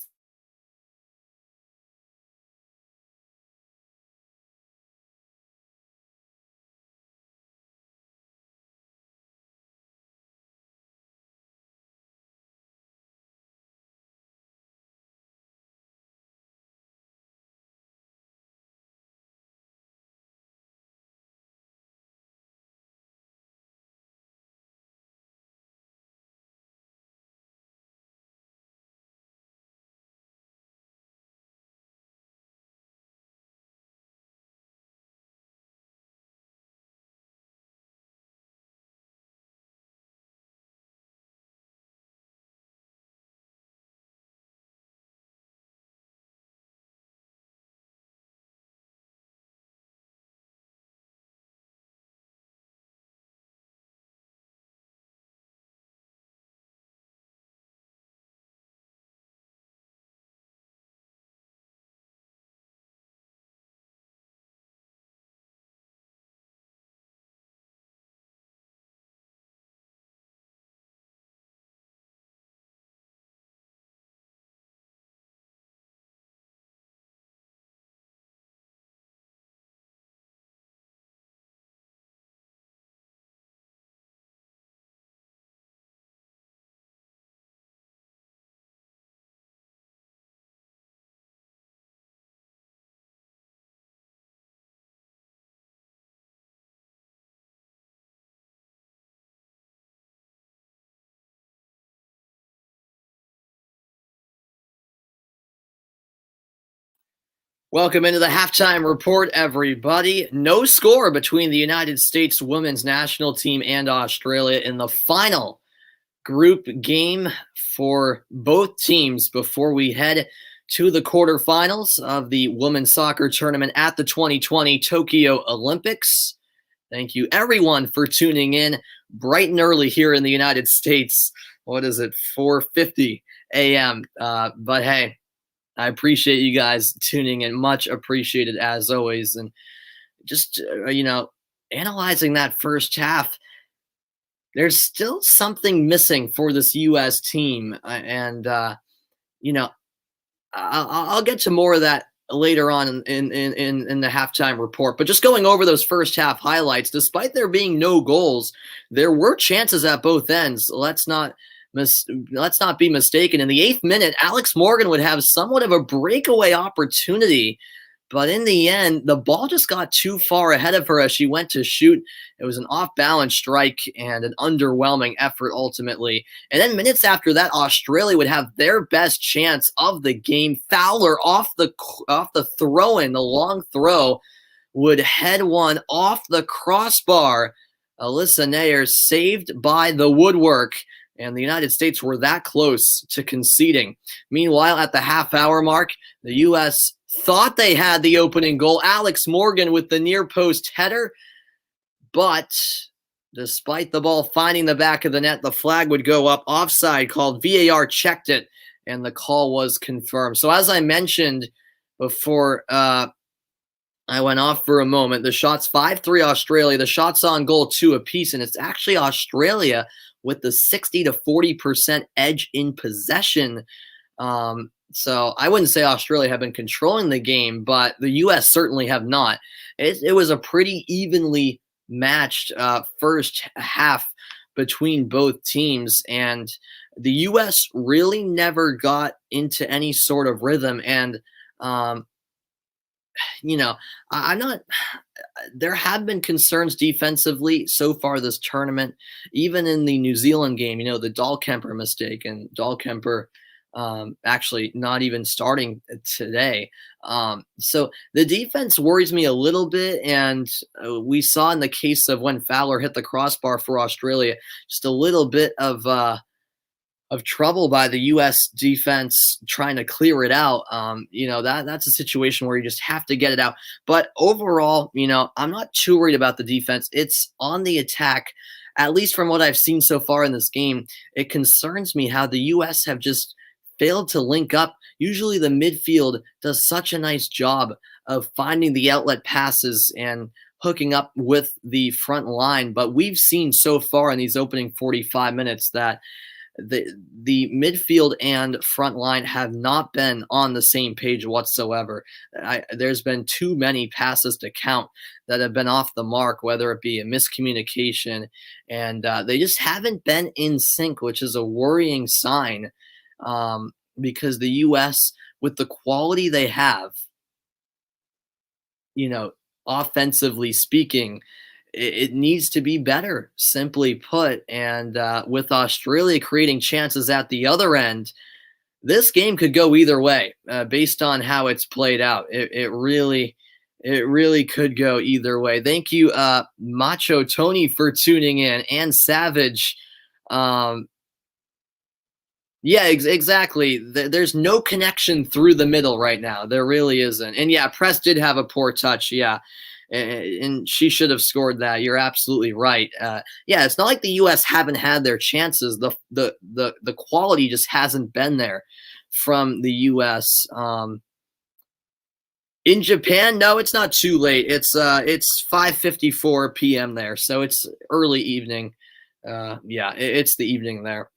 Welcome into the halftime report, everybody. No score between the United States women's national team and Australia in the final group game for both teams before we head to the quarterfinals of the women's soccer tournament at the 2020 Tokyo Olympics. Thank you, everyone, for tuning in bright and early here in the United States. What is it, 4:50 a.m.? But hey, I appreciate you guys tuning in. Much appreciated as always. And just, analyzing that first half, there's still something missing for this U.S. team. I'll get to more of that later on in the halftime report. But just going over those first half highlights, despite there being no goals, there were chances at both ends. Let's not be mistaken. In the 8th minute, Alex Morgan would have somewhat of a breakaway opportunity, but in the end, the ball just got too far ahead of her as she went to shoot. It was an off-balance strike and an underwhelming effort ultimately. And then minutes after that, Australia would have their best chance of the game. Fowler off the throw-in, the long throw, would head one off the crossbar. Alyssa Nair saved by the woodwork. And the United States were that close to conceding. Meanwhile, at the half-hour mark, the U.S. thought they had the opening goal. Alex Morgan with the near-post header. But despite the ball finding the back of the net, the flag would go up. Offside called. VAR checked it, and the call was confirmed. So as I mentioned before I went off for a moment, the shots 5-3 Australia. The shots on goal 2 apiece, and it's actually Australia with the 60 to 40% edge in possession. So I wouldn't say Australia have been controlling the game, but the U.S. certainly have not. It was a pretty evenly matched first half between both teams, and the U.S. really never got into any sort of rhythm. And there have been concerns defensively so far this tournament, even in the New Zealand game, the Dahlkemper mistake, and Dahlkemper actually not even starting today. So the defense worries me a little bit, and we saw in the case of when Fowler hit the crossbar for Australia, just a little bit of trouble by the U.S. defense trying to clear it out. That's a situation where you just have to get it out. But overall, I'm not too worried about the defense. It's on the attack, at least from what I've seen so far in this game. It concerns me how the U.S. have just failed to link up. Usually the midfield does such a nice job of finding the outlet passes and hooking up with the front line. But we've seen so far in these opening 45 minutes that the midfield and front line have not been on the same page whatsoever. There's been too many passes to count that have been off the mark, whether it be a miscommunication, and they just haven't been in sync, which is a worrying sign, because the U.S., with the quality they have, offensively speaking, it needs to be better, simply put. And with Australia creating chances at the other end, this game could go either way based on how it's played out. It really could go either way. Thank you, Macho Tony, for tuning in, and Savage. Yeah, exactly. There's no connection through the middle right now. There really isn't. And yeah, Press did have a poor touch. Yeah. And she should have scored that. You're absolutely right. It's not like the U.S. haven't had their chances. The quality just hasn't been there from the U.S. In Japan, no, it's not too late. It's 5:54 p.m. there, so it's early evening. It's the evening there.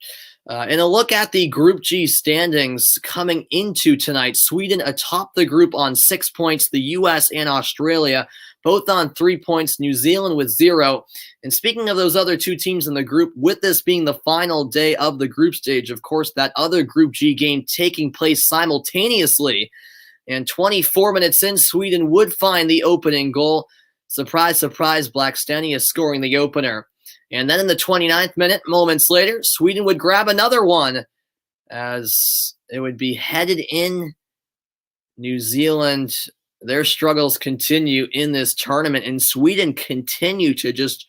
And a look at the Group G standings coming into tonight. Sweden atop the group on 6 points. The U.S. and Australia both on 3 points. New Zealand with 0. And speaking of those other two teams in the group, with this being the final day of the group stage, of course, that other Group G game taking place simultaneously. And 24 minutes in, Sweden would find the opening goal. Surprise, surprise, Blackstenia is scoring the opener. And then in the 29th minute, moments later, Sweden would grab another one as it would be headed in. New Zealand their struggles continue in this tournament, and Sweden continue to just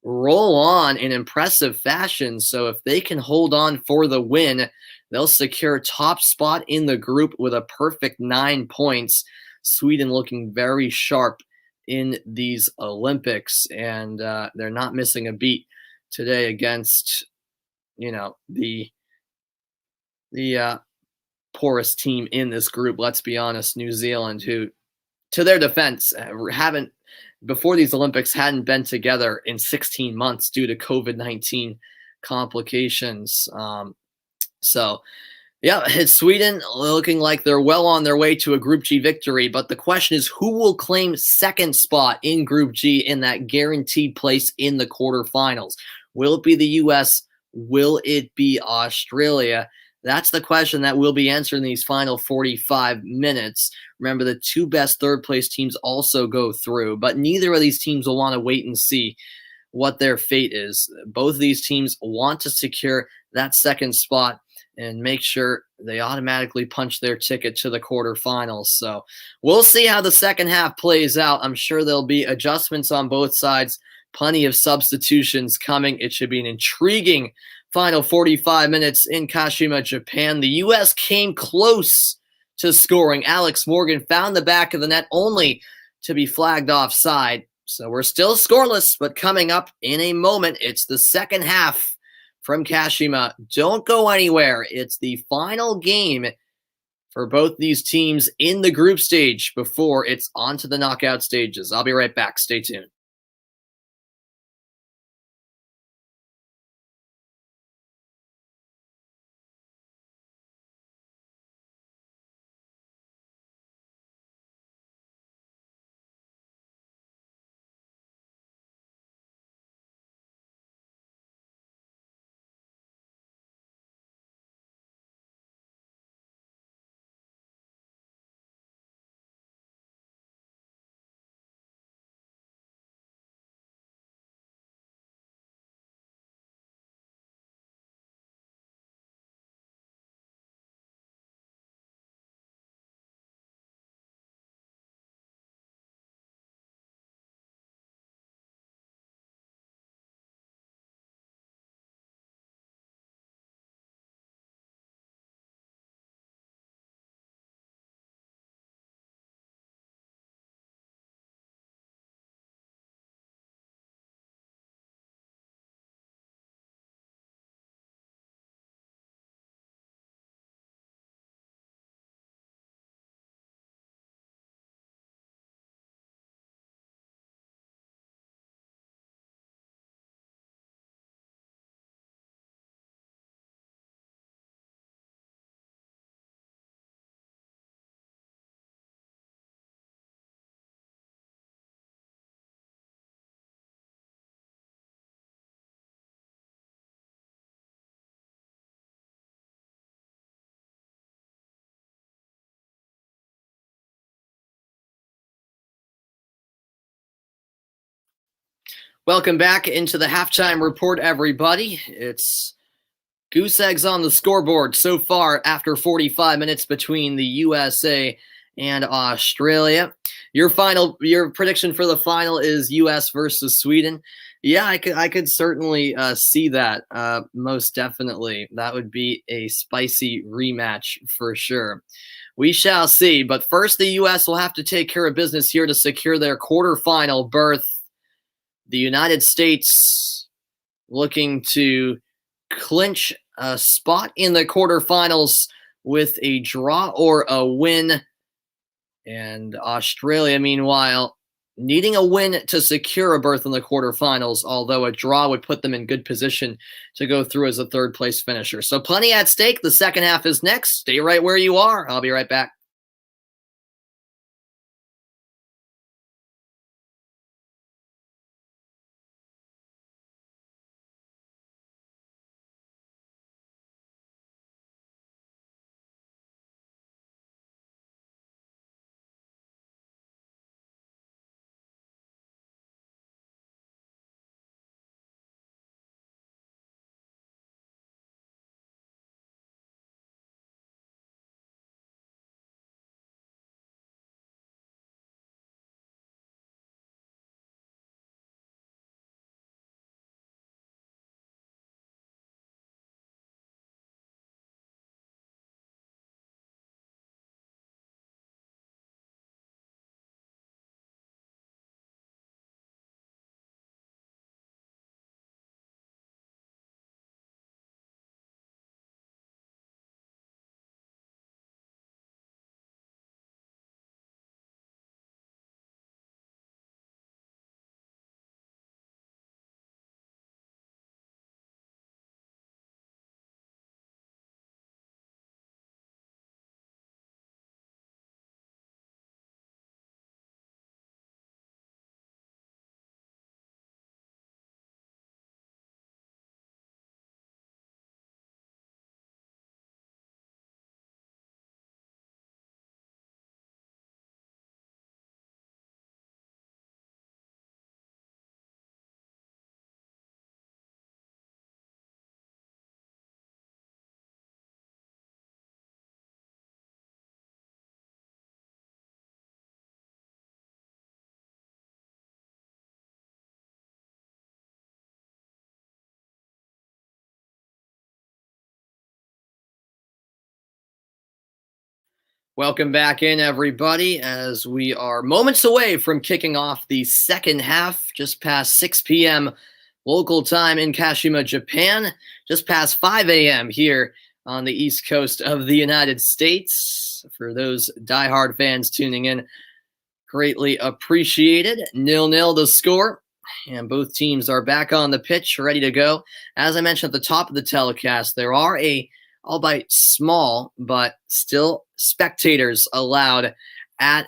roll on in impressive fashion. So if they can hold on for the win, they'll secure top spot in the group with a perfect 9 points. Sweden looking very sharp in these Olympics, and they're not missing a beat today against the poorest team in this group. Let's be honest, New Zealand, who, to their defense, haven't before these Olympics hadn't been together in 16 months due to COVID-19 complications. So, yeah, it's Sweden looking like they're well on their way to a Group G victory. But the question is, who will claim second spot in Group G in that guaranteed place in the quarterfinals? Will it be the U.S.? Will it be Australia? That's the question that will be answered in these final 45 minutes. Remember, the two best third place teams also go through, but neither of these teams will want to wait and see what their fate is. Both of these teams want to secure that second spot and make sure they automatically punch their ticket to the quarterfinals. So we'll see how the second half plays out. I'm sure there'll be adjustments on both sides, plenty of substitutions coming. It should be an intriguing final 45 minutes in Kashima, Japan. The U.S. came close to scoring. Alex Morgan found the back of the net only to be flagged offside. So we're still scoreless, but coming up in a moment, it's the second half from Kashima. Don't go anywhere. It's the final game for both these teams in the group stage before it's on to the knockout stages. I'll be right back. Stay tuned. Welcome back into the halftime report, everybody. It's goose eggs on the scoreboard so far after 45 minutes between the USA and Australia. Your prediction for the final is US versus Sweden. Yeah, I could certainly see that. Most definitely, that would be a spicy rematch for sure. We shall see. But first, the US will have to take care of business here to secure their quarterfinal berth. The United States looking to clinch a spot in the quarterfinals with a draw or a win. And Australia, meanwhile, needing a win to secure a berth in the quarterfinals, although a draw would put them in good position to go through as a third place finisher. So plenty at stake. The second half is next. Stay right where you are. I'll be right back. Welcome back in, everybody, as we are moments away from kicking off the second half, just past 6 p.m. local time in Kashima, Japan, just past 5 a.m. here on the east coast of the United States. For those diehard fans tuning in, greatly appreciated. 0-0 the score, and both teams are back on the pitch, ready to go. As I mentioned at the top of the telecast, there are albeit small, but still spectators allowed at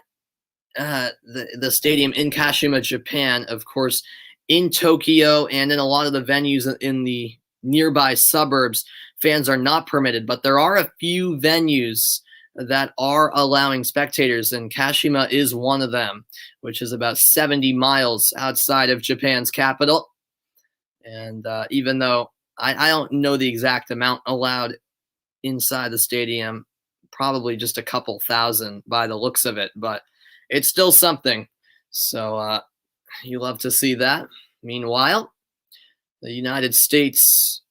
the stadium in Kashima, Japan. Of course, in Tokyo and in a lot of the venues in the nearby suburbs, fans are not permitted, but there are a few venues that are allowing spectators, and Kashima is one of them, which is about 70 miles outside of Japan's capital. And even though I don't know the exact amount allowed inside the stadium, probably just a couple thousand by the looks of it, but it's still something. So you love to see that. Meanwhile, the United States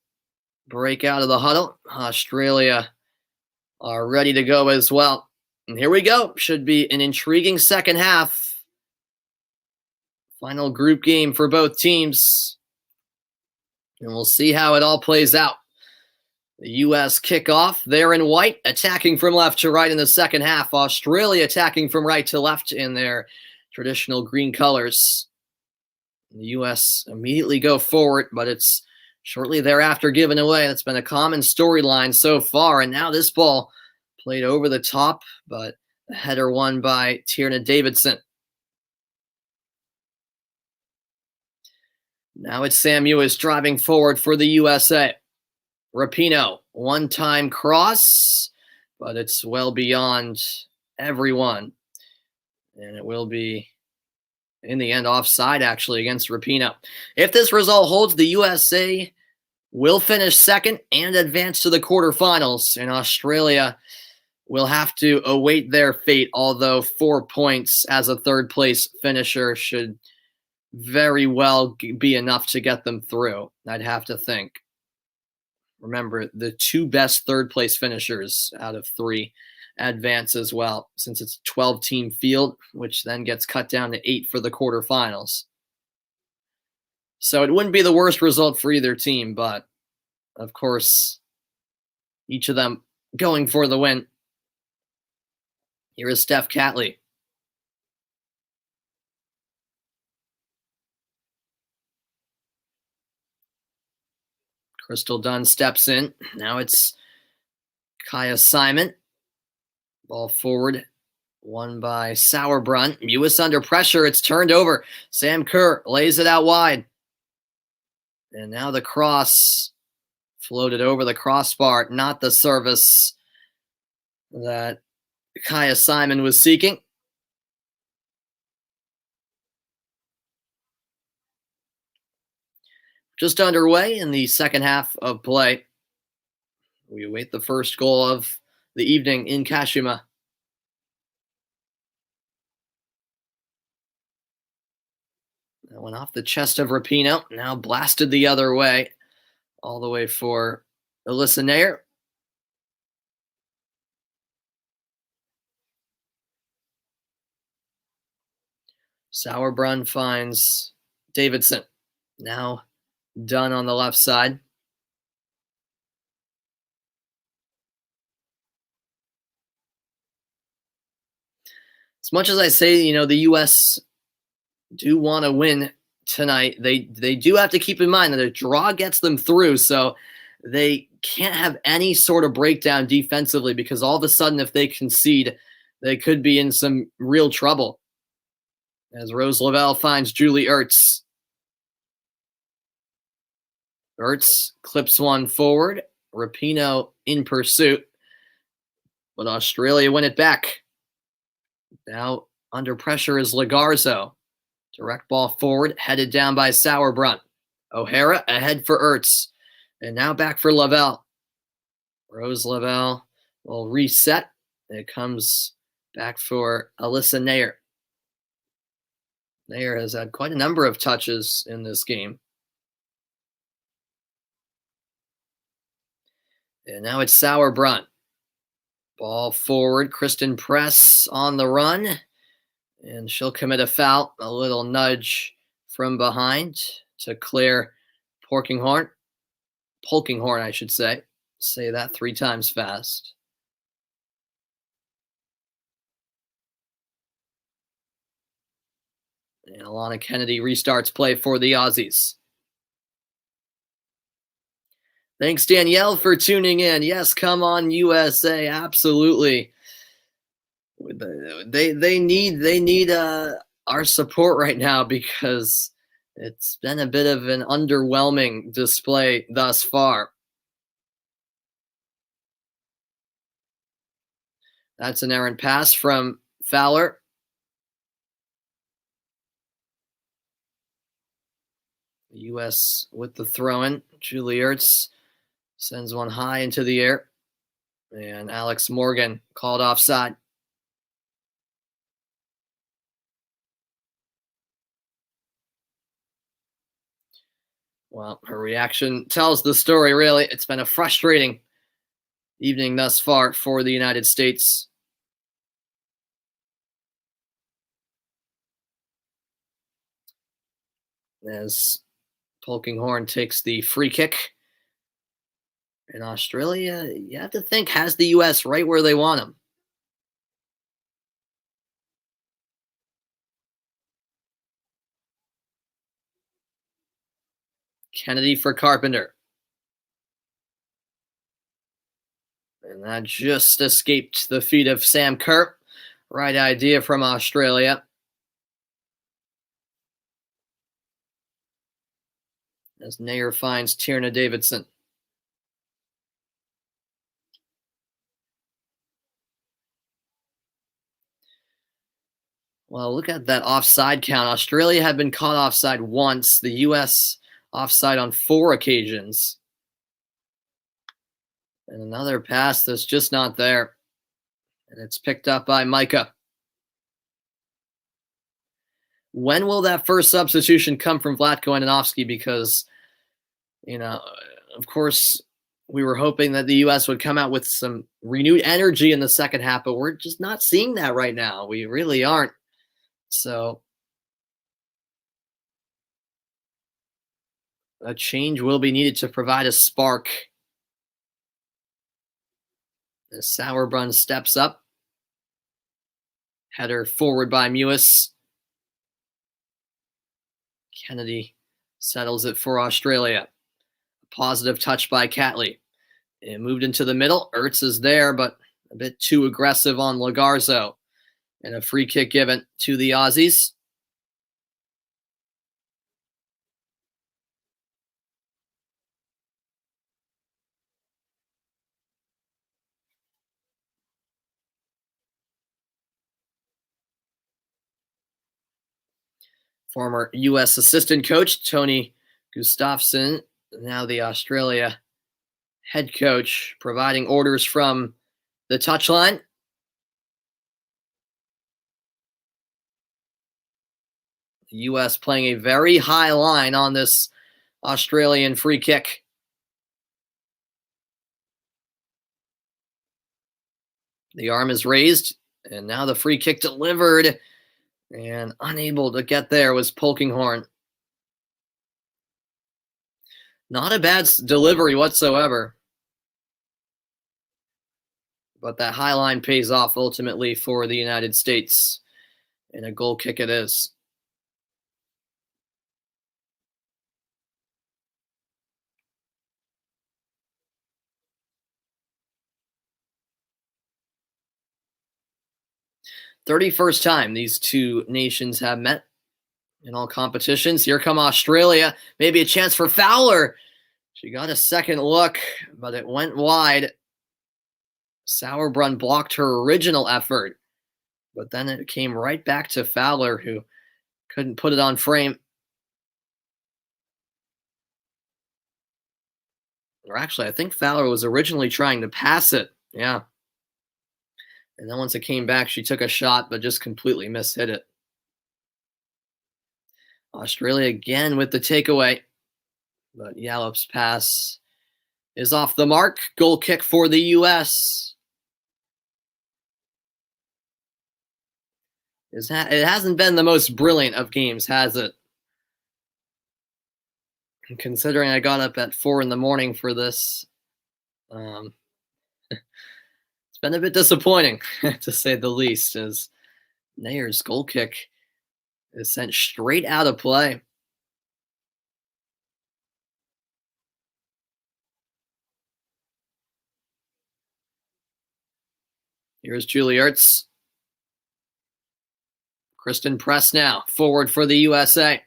break out of the huddle. Australia are ready to go as well. And here we go. Should be an intriguing second half. Final group game for both teams. And we'll see how it all plays out. The U.S. kickoff. They're in white, attacking from left to right in the second half. Australia attacking from right to left in their traditional green colors. The U.S. immediately go forward, but it's shortly thereafter given away. That's been a common storyline so far. And now this ball played over the top, but the header won by Tierna Davidson. Now it's Sam Ewis driving forward for the USA. Rapinoe, one-time cross, but it's well beyond everyone. And it will be, in the end, offside, actually, against Rapinoe. If this result holds, the USA will finish second and advance to the quarterfinals. And Australia will have to await their fate, although 4 points as a third-place finisher should very well be enough to get them through, I'd have to think. Remember, the two best third-place finishers out of three advance as well, since it's a 12-team field, which then gets cut down to 8 for the quarterfinals. So it wouldn't be the worst result for either team, but, of course, each of them going for the win. Here is Steph Catley. Crystal Dunn steps in. Now it's Kaya Simon. Ball forward, won by Sauerbrunn. Ewis under pressure. It's turned over. Sam Kerr lays it out wide. And now the cross floated over the crossbar. Not the service that Kaya Simon was seeking. Just underway in the second half of play. We await the first goal of the evening in Kashima. That went off the chest of Rapinoe. Now blasted the other way. All the way for Alyssa Nair. Sauerbrunn finds Davidson. Now Dunn on the left side. As much as I say, the U.S. do want to win tonight, they do have to keep in mind that a draw gets them through, so they can't have any sort of breakdown defensively, because all of a sudden, if they concede, they could be in some real trouble. As Rose Lavelle finds Julie Ertz. Ertz clips one forward. Rapinoe in pursuit. But Australia win it back. Now under pressure is Lagarzo. Direct ball forward, headed down by Sauerbrunn. O'Hara ahead for Ertz. And now back for Lavelle. Rose Lavelle will reset. It comes back for Alyssa Nair. Nair has had quite a number of touches in this game. And now it's Sauerbrunn. Ball forward. Kristen Press on the run. And she'll commit a foul. A little nudge from behind to Claire Polkinghorn. Polkinghorn, I should say. Say that 3 times fast. And Alana Kennedy restarts play for the Aussies. Thanks, Danielle, for tuning in. Yes, come on, USA. Absolutely. They need our support right now because it's been a bit of an underwhelming display thus far. That's an errant pass from Fowler. The U.S. with the throw-in. Julie Ertz sends one high into the air. And Alex Morgan called offside. Well, her reaction tells the story, really. It's been a frustrating evening thus far for the United States. As Polkinghorn takes the free kick. And Australia, you have to think, has the U.S. right where they want them. Kennedy for Carpenter. And that just escaped the feet of Sam Kerr. Right idea from Australia. As Nair finds Tierna Davidson. Well, look at that offside count. Australia had been caught offside once. The U.S. offside on 4 occasions. And another pass that's just not there. And it's picked up by Micah. When will that first substitution come from Vlatko Andonovski? Because, of course, we were hoping that the U.S. would come out with some renewed energy in the second half, but we're just not seeing that right now. We really aren't. So a change will be needed to provide a spark. As Sauerbrunn steps up. Header forward by Mewis. Kennedy settles it for Australia. A positive touch by Catley. It moved into the middle. Ertz is there, but a bit too aggressive on Lagarzo. And a free kick given to the Aussies. Former U.S. assistant coach Tony Gustafsson, now the Australia head coach, providing orders from the touchline. The U.S. playing a very high line on this Australian free kick. The arm is raised, and now the free kick delivered, and unable to get there was Polkinghorn. Not a bad delivery whatsoever. But that high line pays off ultimately for the United States, and a goal kick it is. "31st time these two nations have met in all competitions. Here come Australia. Maybe a chance for Fowler. She got a second look, but it went wide. Sauerbrunn blocked her original effort, but then it came right back to Fowler, who couldn't put it on frame. Or actually, I think Fowler was originally trying to pass it. Yeah. And then once it came back, she took a shot, but just completely mishit it. Australia again with the takeaway. But Yallop's pass is off the mark. Goal kick for the U.S. It hasn't been the most brilliant of games, has it? Considering I got up at 4 in the morning for this, um, it's been a bit disappointing, to say the least, as Nayer's goal kick is sent straight out of play. Here's Julie Ertz. Kristen Press now, forward for the USA.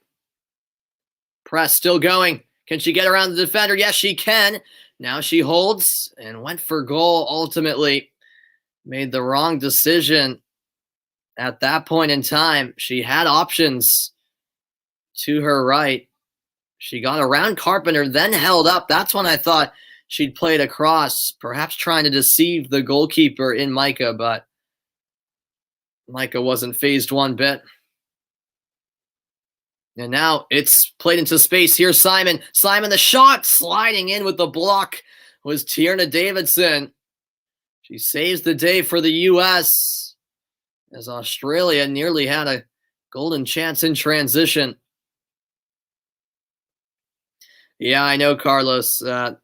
Press still going. Can she get around the defender? Yes, she can. Now she holds and went for goal ultimately. Made the wrong decision at that point in time. She had options to her right. She got around Carpenter, then held up. That's when I thought she'd played across, perhaps trying to deceive the goalkeeper in Micah, but Micah wasn't fazed one bit. And now it's played into space. Here's Simon. Simon, the shot, sliding in with the block was Tierna Davidson. She saves the day for the U.S. as Australia nearly had a golden chance in transition. Yeah, I know, Carlos. An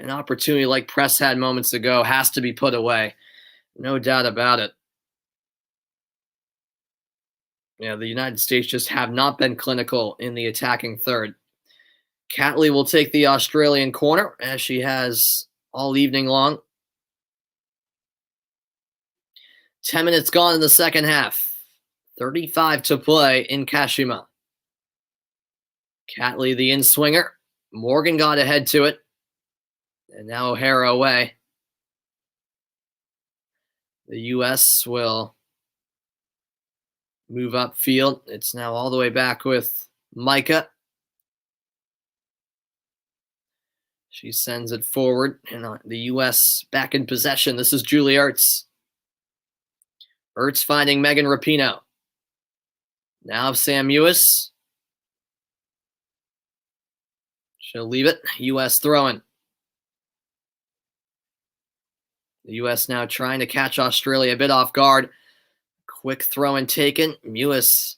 opportunity like Press had moments ago has to be put away. No doubt about it. Yeah, the United States just have not been clinical in the attacking third. Catley will take the Australian corner, as she has all evening long. 10 minutes gone in the second half. 35 to play in Kashima. Catley, the in-swinger. Morgan got ahead to it. And now O'Hara away. The U.S. will move upfield. It's now all the way back with Micah. She sends it forward, and the U.S. back in possession. This is Julie Ertz. Ertz finding Megan Rapinoe. Now Sam Ewis. She'll leave it. U.S. throwing. The U.S. now trying to catch Australia a bit off guard. Quick throw and taken. Ewis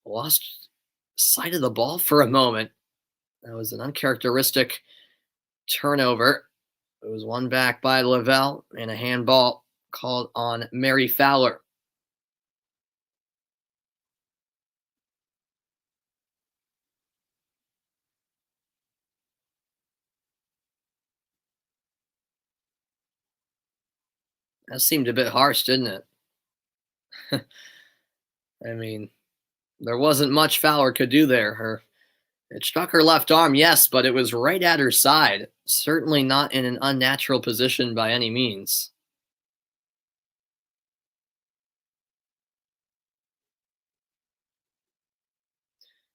lost sight of the ball for a moment. That was an uncharacteristic turnover. It was won back by Lavelle and a handball called on Mary Fowler. That seemed a bit harsh, didn't it? I mean, there wasn't much Fowler could do there. It struck her left arm, yes, but it was right at her side. Certainly not in an unnatural position by any means.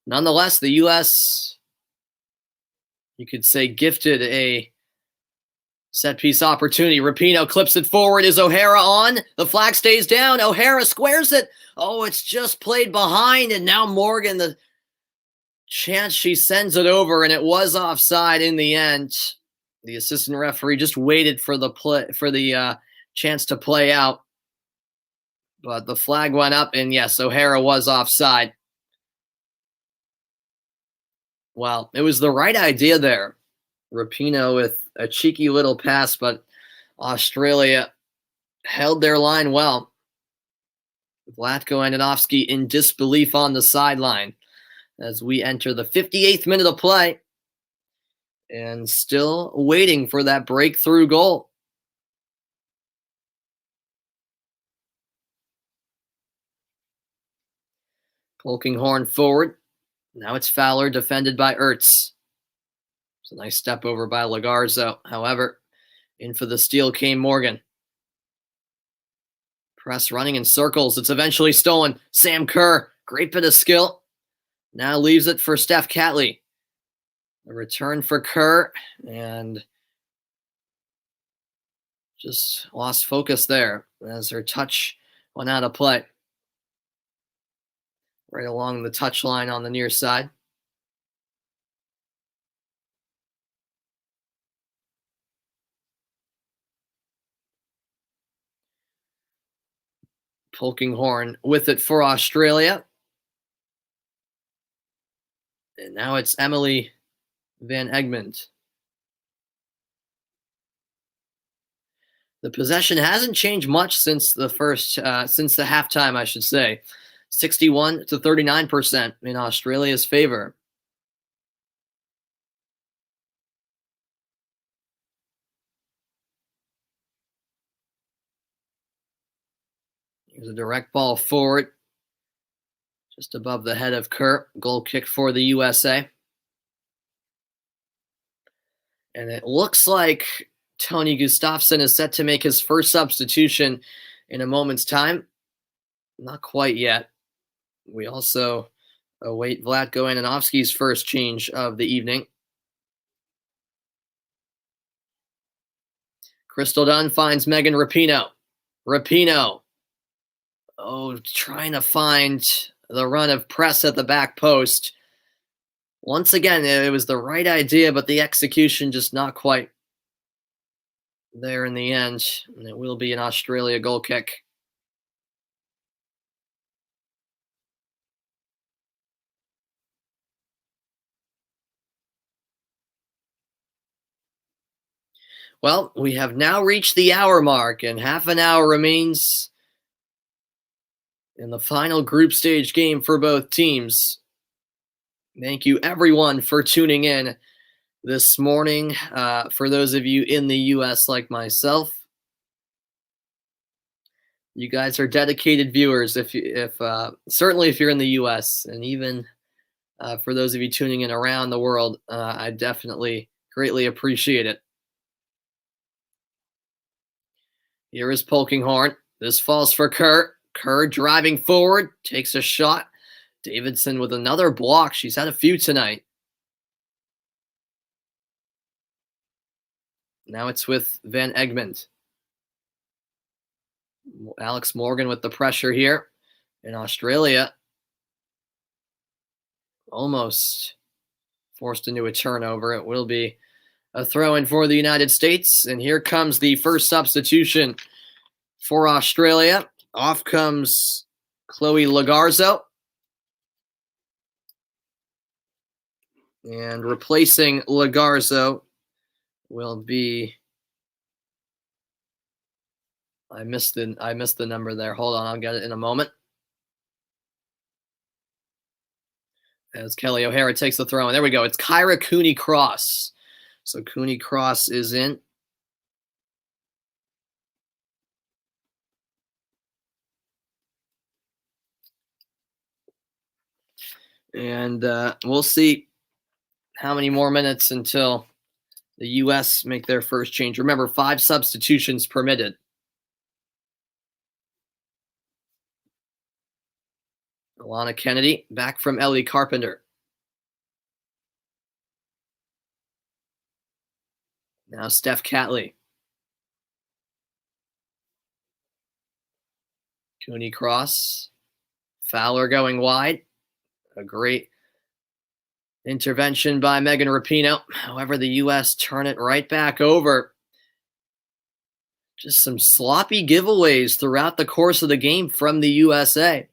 Nonetheless, the U.S., you could say, gifted a set-piece opportunity. Rapinoe clips it forward. Is O'Hara on? The flag stays down. O'Hara squares it. Oh, it's just played behind, and now Morgan, the chance she sends it over, and it was offside in the end. The assistant referee just waited for the chance to play out, but the flag went up, and yes, O'Hara was offside. Well, it was the right idea there. Rapinoe with a cheeky little pass, but Australia held their line well. Vlatko Andonovski in disbelief on the sideline as we enter the 58th minute of play and still waiting for that breakthrough goal. Polkinghorn forward. Now it's Fowler, defended by Ertz. It's a nice step over by Lagarzo. However, in for the steal came Morgan. Press running in circles. It's eventually stolen. Sam Kerr, great bit of skill. Now leaves it for Steph Catley. A return for Kerr, and just lost focus there as her touch went out of play. Right along the touch line on the near side. Polkinghorne with it for Australia. And now it's Emily Van Egmond. The possession hasn't changed much since the halftime, I should say. 61 to 39% in Australia's favor. Here's a direct ball forward, just above the head of Kerr. Goal kick for the USA. And it looks like Tony Gustafsson is set to make his first substitution in a moment's time. Not quite yet. We also await Vlatko Ananovsky's first change of the evening. Crystal Dunn finds Megan Rapinoe. Rapinoe. Oh, trying to find the run of press at the back post. Once again, it was the right idea, but the execution just not quite there in the end. And it will be an Australia goal kick. Well, we have now reached the hour mark, and half an hour remains in the final group stage game for both teams. Thank you, everyone, for tuning in this morning. For those of you in the U.S. like myself, you guys are dedicated viewers. Certainly if you're in the U.S., and even for those of you tuning in around the world, I definitely greatly appreciate it. Here is Polkinghorne. This falls for Kerr. Kerr driving forward, takes a shot. Davidson with another block. She's had a few tonight. Now it's with Van Egmond. Alex Morgan with the pressure here. In Australia, almost forced into a turnover. It will be a throw-in for the United States. And here comes the first substitution for Australia. Off comes Chloe Lagarzo. And replacing Lagarzo will be, I missed the number there. Hold on, I'll get it in a moment. As Kelly O'Hara takes the throw, and there we go. It's Kyra Cooney-Cross. So Cooney-Cross is in. And we'll see how many more minutes until the U.S. make their first change. Remember, 5 substitutions permitted. Alana Kennedy back from Ellie Carpenter. Now Steph Catley. Cooney-Cross. Fowler going wide. A great intervention by Megan Rapinoe. However, the U.S. turn it right back over. Just some sloppy giveaways throughout the course of the game from the USA.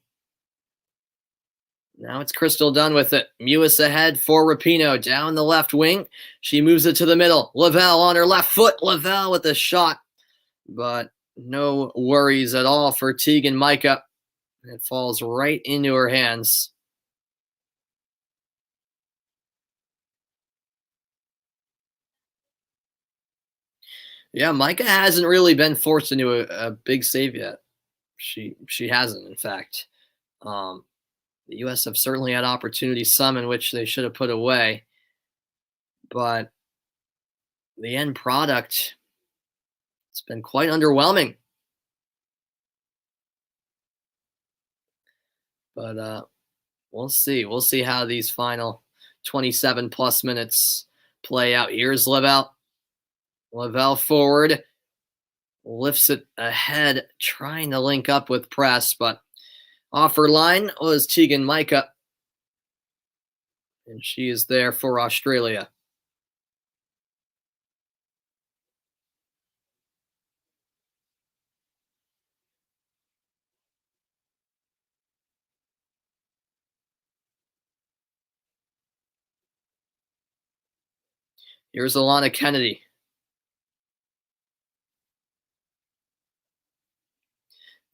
Now it's Crystal Dunn with it. Mewis ahead for Rapinoe down the left wing. She moves it to the middle. Lavelle on her left foot. Lavelle with a shot. But no worries at all for Teagan Micah. It falls right into her hands. Yeah, Micah hasn't really been forced into a big save yet. She hasn't, in fact. The U.S. have certainly had opportunities, some in which they should have put away. But the end product, it's been quite underwhelming. But we'll see. We'll see how these final 27-plus minutes play out. Here's Lavelle. Lavelle forward. Lifts it ahead, trying to link up with press, but off her line was Teagan Micah. And she is there for Australia. Here's Alana Kennedy.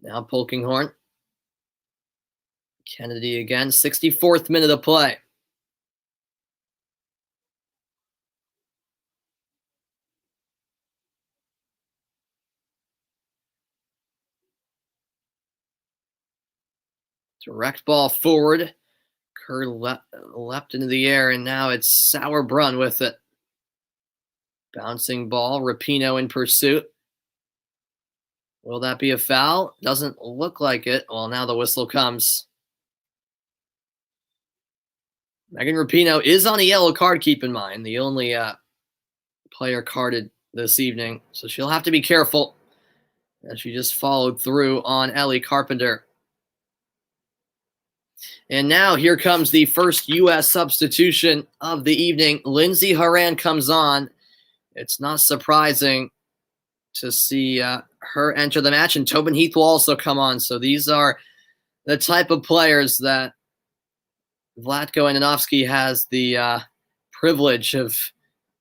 Now Polkinghorn. Kennedy again, 64th minute of play. Direct ball forward. Kerr leapt into the air, and now it's Sauerbrunn with it. Bouncing ball, Rapinoe in pursuit. Will that be a foul? Doesn't look like it. Well, now the whistle comes. Megan Rapinoe is on a yellow card, keep in mind. The only player carded this evening. So she'll have to be careful. And she just followed through on Ellie Carpenter. And now here comes the first U.S. substitution of the evening. Lindsey Horan comes on. It's not surprising to see her enter the match, and Tobin Heath will also come on. So these are the type of players that Vlatko Andonovski has the privilege of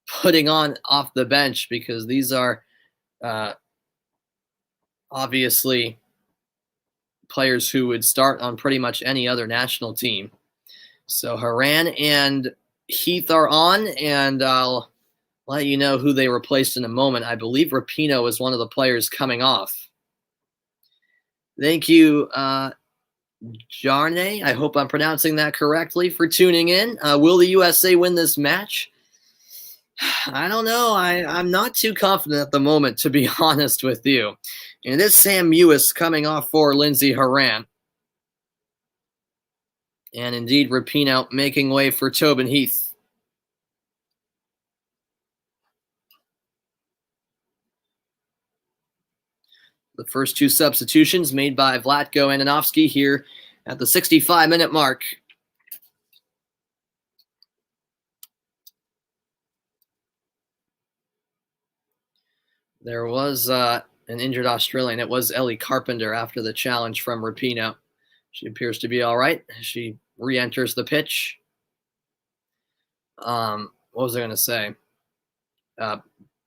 putting on off the bench, because these are obviously players who would start on pretty much any other national team. So Horan and Heath are on, and I'll let you know who they replaced in a moment. I believe Rapinoe is one of the players coming off. Thank you, Jarne. I hope I'm pronouncing that correctly, for tuning in. Will the USA win this match? I don't know. I'm not too confident at the moment, to be honest with you. And it is Sam Mewis coming off for Lindsey Horan. And indeed, Rapinoe making way for Tobin Heath. The first two substitutions made by Vlatko Andonovski here at the 65-minute mark. There was an injured Australian. It was Ellie Carpenter after the challenge from Rapinoe. She appears to be all right. She re-enters the pitch. What was I going to say?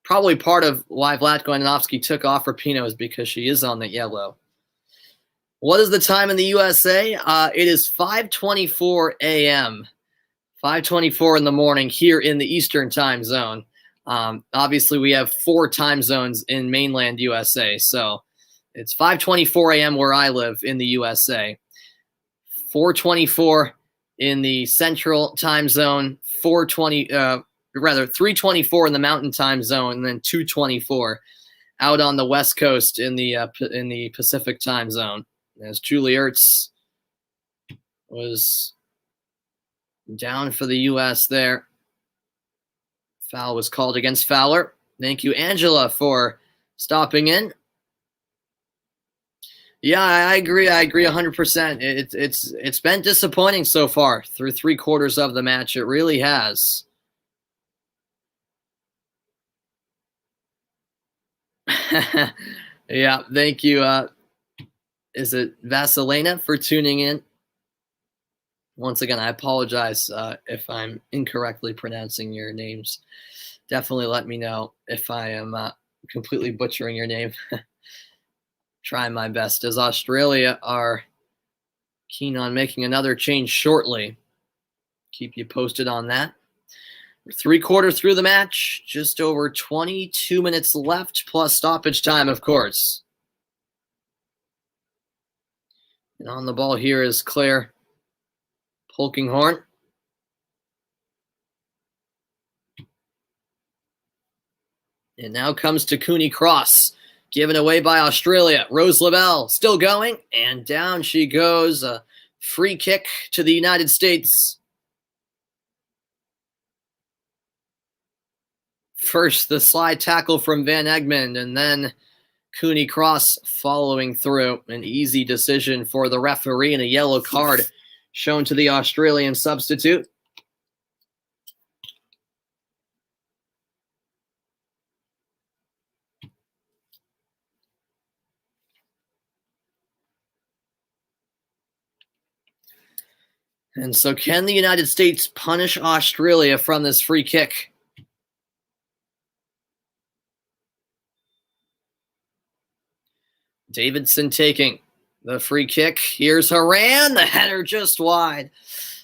Probably part of why Vlatko Andonovski took off Rapinoe is because she is on the yellow. What is the time in the USA? It is 5:24 a.m. 5:24 in the morning here in the Eastern time zone. Obviously, we have 4 time zones in mainland USA. So it's 5:24 a.m. where I live in the USA. 4:24 in the Central time zone. 3:24 in the Mountain time zone, and then 2:24 out on the West Coast in the Pacific time zone. As Julie Ertz was down for the U.S. there. Foul was called against Fowler. Thank you, Angela, for stopping in. Yeah, I agree. I agree 100%. It's been disappointing so far through 3/4 of the match. It really has. Yeah, thank you. Is it Vasilena for tuning in? Once again, I apologize if I'm incorrectly pronouncing your names. Definitely let me know if I am completely butchering your name. Trying my best, as Australia are keen on making another change shortly. Keep you posted on that. We're 3/4 through the match, just over 22 minutes left, plus stoppage time, of course. And on the ball here is Claire Polkinghorn. And now comes Takuni Cross, given away by Australia. Rose Lavelle still going, and down she goes. A free kick to the United States. First, the slide tackle from Van Egmond, and then Cooney Cross following through. An easy decision for the referee, and a yellow card shown to the Australian substitute. And so can the United States punish Australia from this free kick? Davidson taking the free kick. Here's Haran. The header just wide.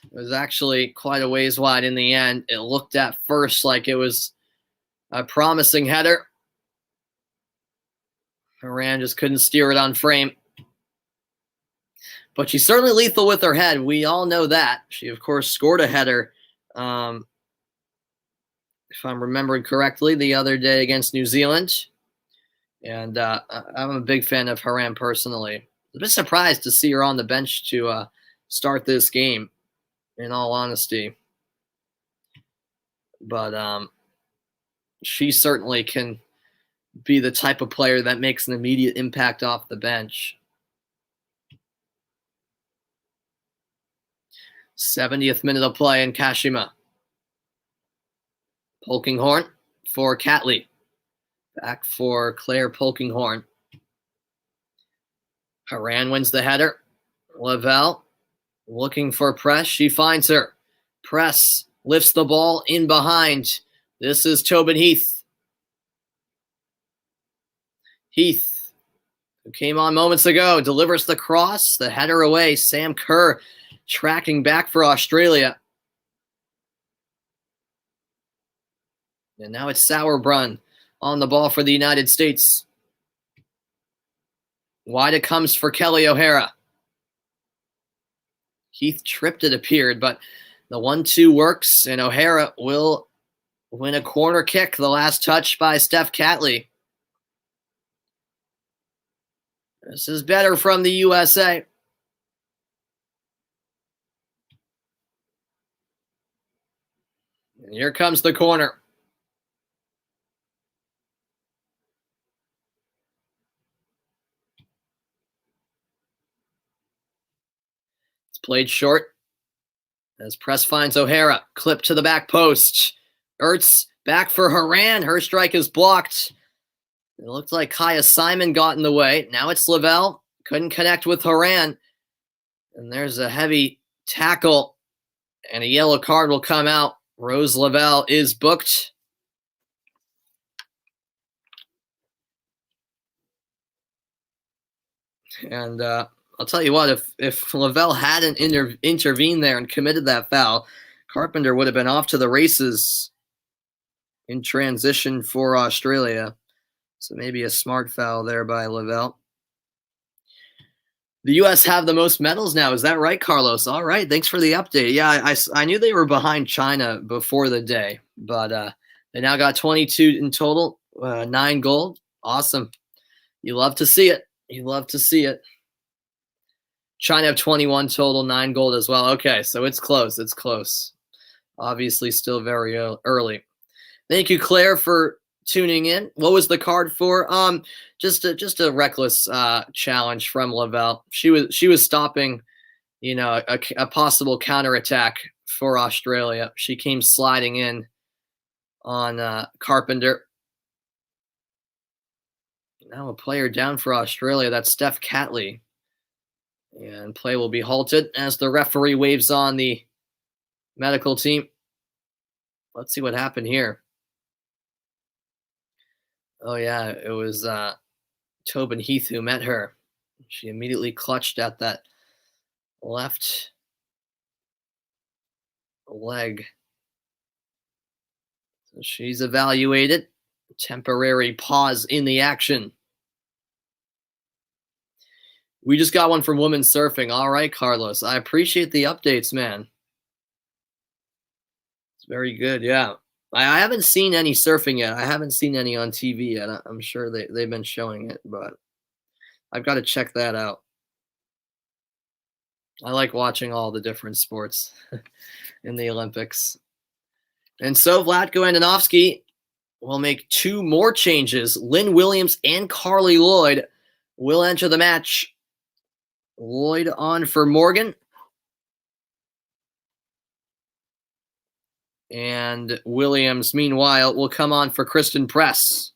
It was actually quite a ways wide in the end. It looked at first like it was a promising header. Haran just couldn't steer it on frame. But she's certainly lethal with her head. We all know that. She, of course, scored a header, if I'm remembering correctly, the other day against New Zealand. And I'm a big fan of Haran personally. I'm a bit surprised to see her on the bench to start this game, in all honesty. But she certainly can be the type of player that makes an immediate impact off the bench. 70th minute of play in Kashima. Polkinghorn for Catley. Back for Claire Polkinghorn. Haran wins the header. Lavelle looking for press. She finds her. Press lifts the ball in behind. This is Tobin Heath. Heath, who came on moments ago, delivers the cross. The header away. Sam Kerr tracking back for Australia. And now it's Sauerbrunn on the ball for the United States. Wide it comes for Kelly O'Hara. Heath tripped, it appeared, but the 1-2 works, and O'Hara will win a corner kick. The last touch by Steph Catley. This is better from the USA. And here comes the corner. It's played short as press finds O'Hara. Clip to the back post. Ertz back for Haran. Her strike is blocked. It looked like Kaya Simon got in the way. Now it's Lavelle. Couldn't connect with Haran. And there's a heavy tackle. And a yellow card will come out. Rose Lavelle is booked. And I'll tell you what, if Lavelle hadn't intervened there and committed that foul, Carpenter would have been off to the races in transition for Australia. So maybe a smart foul there by Lavelle. The U.S. have the most medals now. Is that right, Carlos? All right. Thanks for the update. Yeah, I knew they were behind China before the day, but they now got 22 in total, 9 gold. Awesome. You love to see it. You love to see it. China have 21 total, 9 gold as well. Okay, so it's close. It's close. Obviously still very early. Thank you, Claire, for tuning in. What was the card for? Just a reckless challenge from Lavelle. She was stopping, a possible counterattack for Australia. She came sliding in on Carpenter. Now a player down for Australia. That's Steph Catley. And play will be halted as the referee waves on the medical team. Let's see what happened here. Oh, yeah, it was Tobin Heath who met her. She immediately clutched at that left leg. So she's evaluated. Temporary pause in the action. We just got one from Women's Surfing. All right, Carlos. I appreciate the updates, man. It's very good, yeah. I haven't seen any surfing yet. I haven't seen any on TV yet. I'm sure they've been showing it, but I've got to check that out. I like watching all the different sports in the Olympics. And so Vlatko Andonovski will make 2 more changes. Lynn Williams and Carly Lloyd will enter the match. Lloyd on for Morgan. And Williams, meanwhile, will come on for Kristen Press.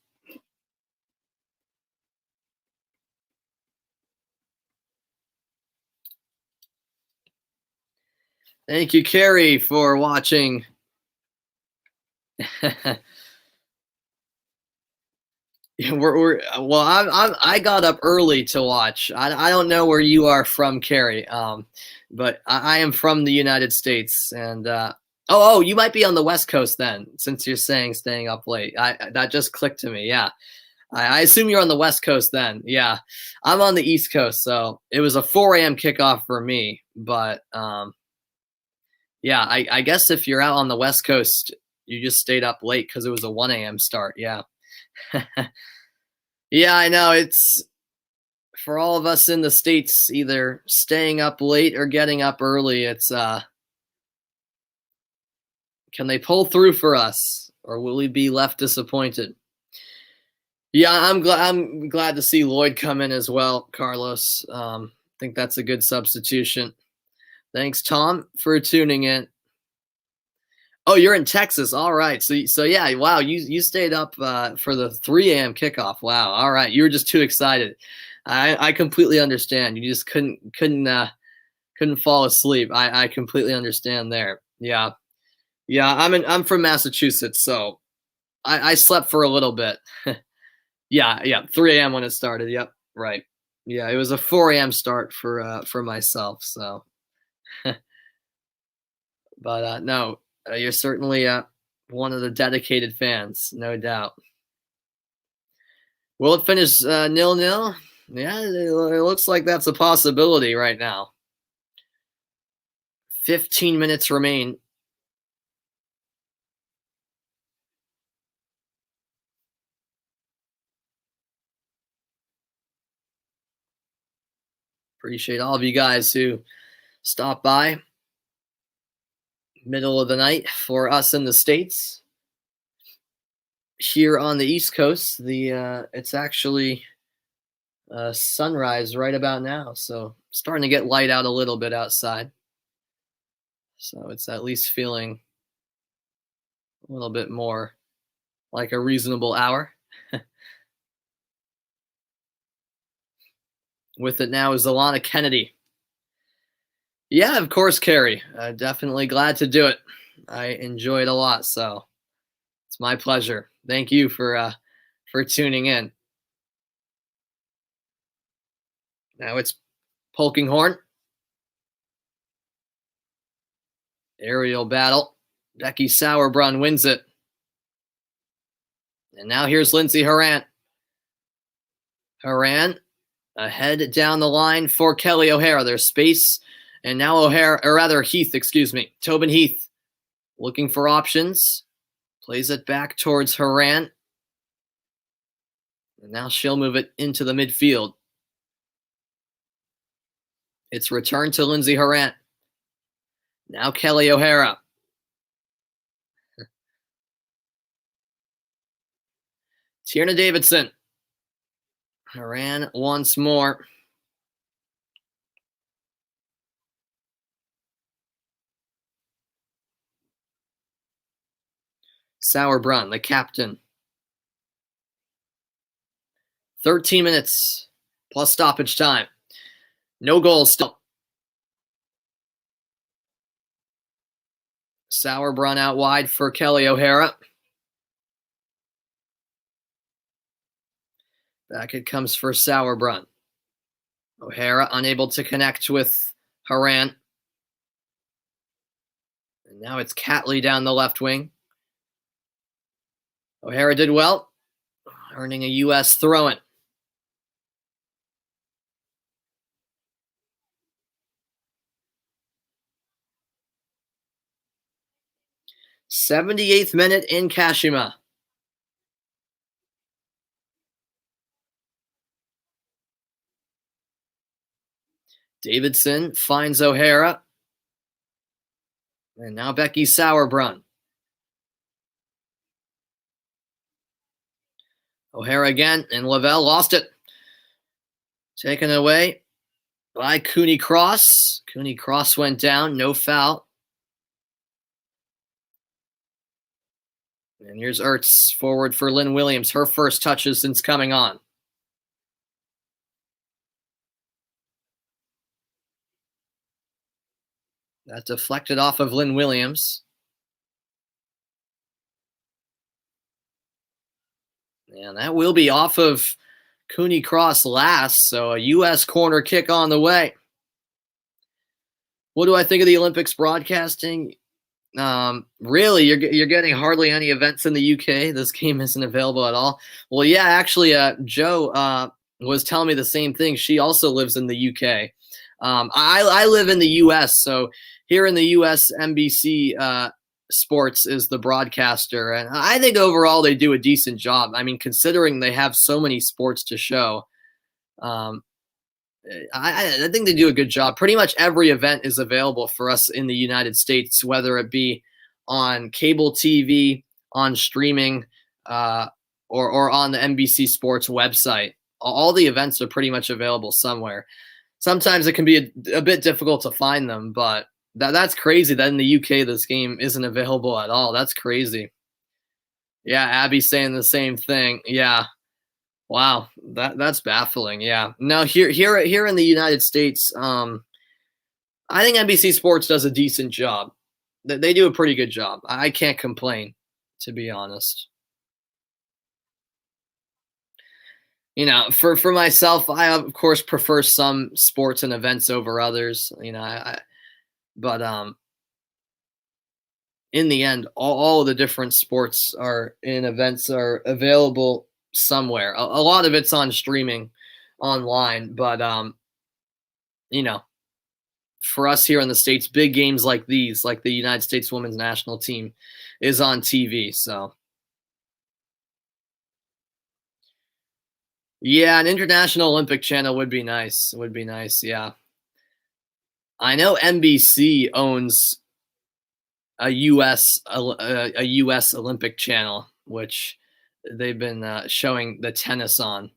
Thank you, Carrie, for watching. Yeah, well, I got up early to watch. I don't know where you are from, Carrie, but I am from the United States, and you might be on the West Coast then, since you're saying staying up late. That just clicked to me. Yeah, I assume you're on the West Coast then. Yeah, I'm on the East Coast, so it was a 4 a.m. kickoff for me. But yeah, I guess if you're out on the West Coast, you just stayed up late because it was a 1 a.m. start. Yeah. Yeah, I know. It's for all of us in the States, either staying up late or getting up early. It's can they pull through for us, or will we be left disappointed? Yeah, I'm glad to see Lloyd come in as well, Carlos. I think that's a good substitution. Thanks, Tom, for tuning in. Oh, you're in Texas. All right. So yeah, wow, you stayed up for the 3 a.m. kickoff. Wow. All right. You were just too excited. I completely understand. You just couldn't fall asleep. I completely understand there. Yeah. Yeah, I'm from Massachusetts, so I slept for a little bit. Yeah, yeah, 3 a.m. when it started. Yep, right. Yeah, it was a 4 a.m. start for myself. So, but no, you're certainly one of the dedicated fans, no doubt. Will it finish 0-0? Yeah, it looks like that's a possibility right now. 15 minutes remain. Appreciate all of you guys who stopped by middle of the night for us in the States. Here on the East Coast, the it's actually sunrise right about now, so starting to get light out a little bit outside. So it's at least feeling a little bit more like a reasonable hour. With it now is Alana Kennedy. Yeah, of course, Carrie. Definitely glad to do it. I enjoy it a lot, so it's my pleasure. Thank you for tuning in. Now it's Polkinghorn. Aerial battle. Becky Sauerbrunn wins it. And now here's Lindsay Horan. Horan ahead down the line for Kelly O'Hara. There's space. And now O'Hara, or rather Heath, excuse me. Tobin Heath looking for options. Plays it back towards Horan. And now she'll move it into the midfield. It's returned to Lindsay Horan. Now Kelly O'Hara. Tierna Davidson. Horan once more. Sauerbrunn, the captain. 13 minutes plus stoppage time. No goals still. Sauerbrunn out wide for Kelly O'Hara. Back it comes for Sauerbrunn. O'Hara unable to connect with Horan. And now it's Catley down the left wing. O'Hara did well, earning a U.S. throw-in. '78th minute in Kashima. Davidson finds O'Hara. And now Becky Sauerbrunn. O'Hara again, and Lavelle lost it. Taken away by Cooney Cross. Cooney Cross went down, no foul. And here's Ertz forward for Lynn Williams, her first touches since coming on. That deflected off of Lynn Williams. And that will be off of Cooney Cross last, so a U.S. corner kick on the way. What do I think of the Olympics broadcasting? Really, you're getting hardly any events in the UK. This game isn't available at all. Well, yeah, actually, Joe was telling me the same thing. She also lives in the UK. I live in the US, so here in the US, NBC Sports is the broadcaster, and I think overall they do a decent job. I mean, considering they have so many sports to show, um, I think they do a good job. Pretty much every event is available for us in the United States, whether it be on cable TV, on streaming, or on the NBC Sports website. All the events are pretty much available somewhere. Sometimes it can be a bit difficult to find them, but that's crazy that in the UK this game isn't available at all. That's crazy. Yeah, Abby's saying the same thing. Yeah. Wow, that's baffling. Yeah. No, here in the United States, I think NBC Sports does a decent job. They do a pretty good job. I can't complain, to be honest. For myself, I of course prefer some sports and events over others. But in the end, all of the different sports are in events are available somewhere. A lot of it's on streaming online, but you know, for us here in the States, big games like these, like the United States women's national team, is on TV. So yeah, an international Olympic channel would be nice. Would be nice. Yeah. I know NBC owns a US Olympic channel, which they've been showing the tennis on,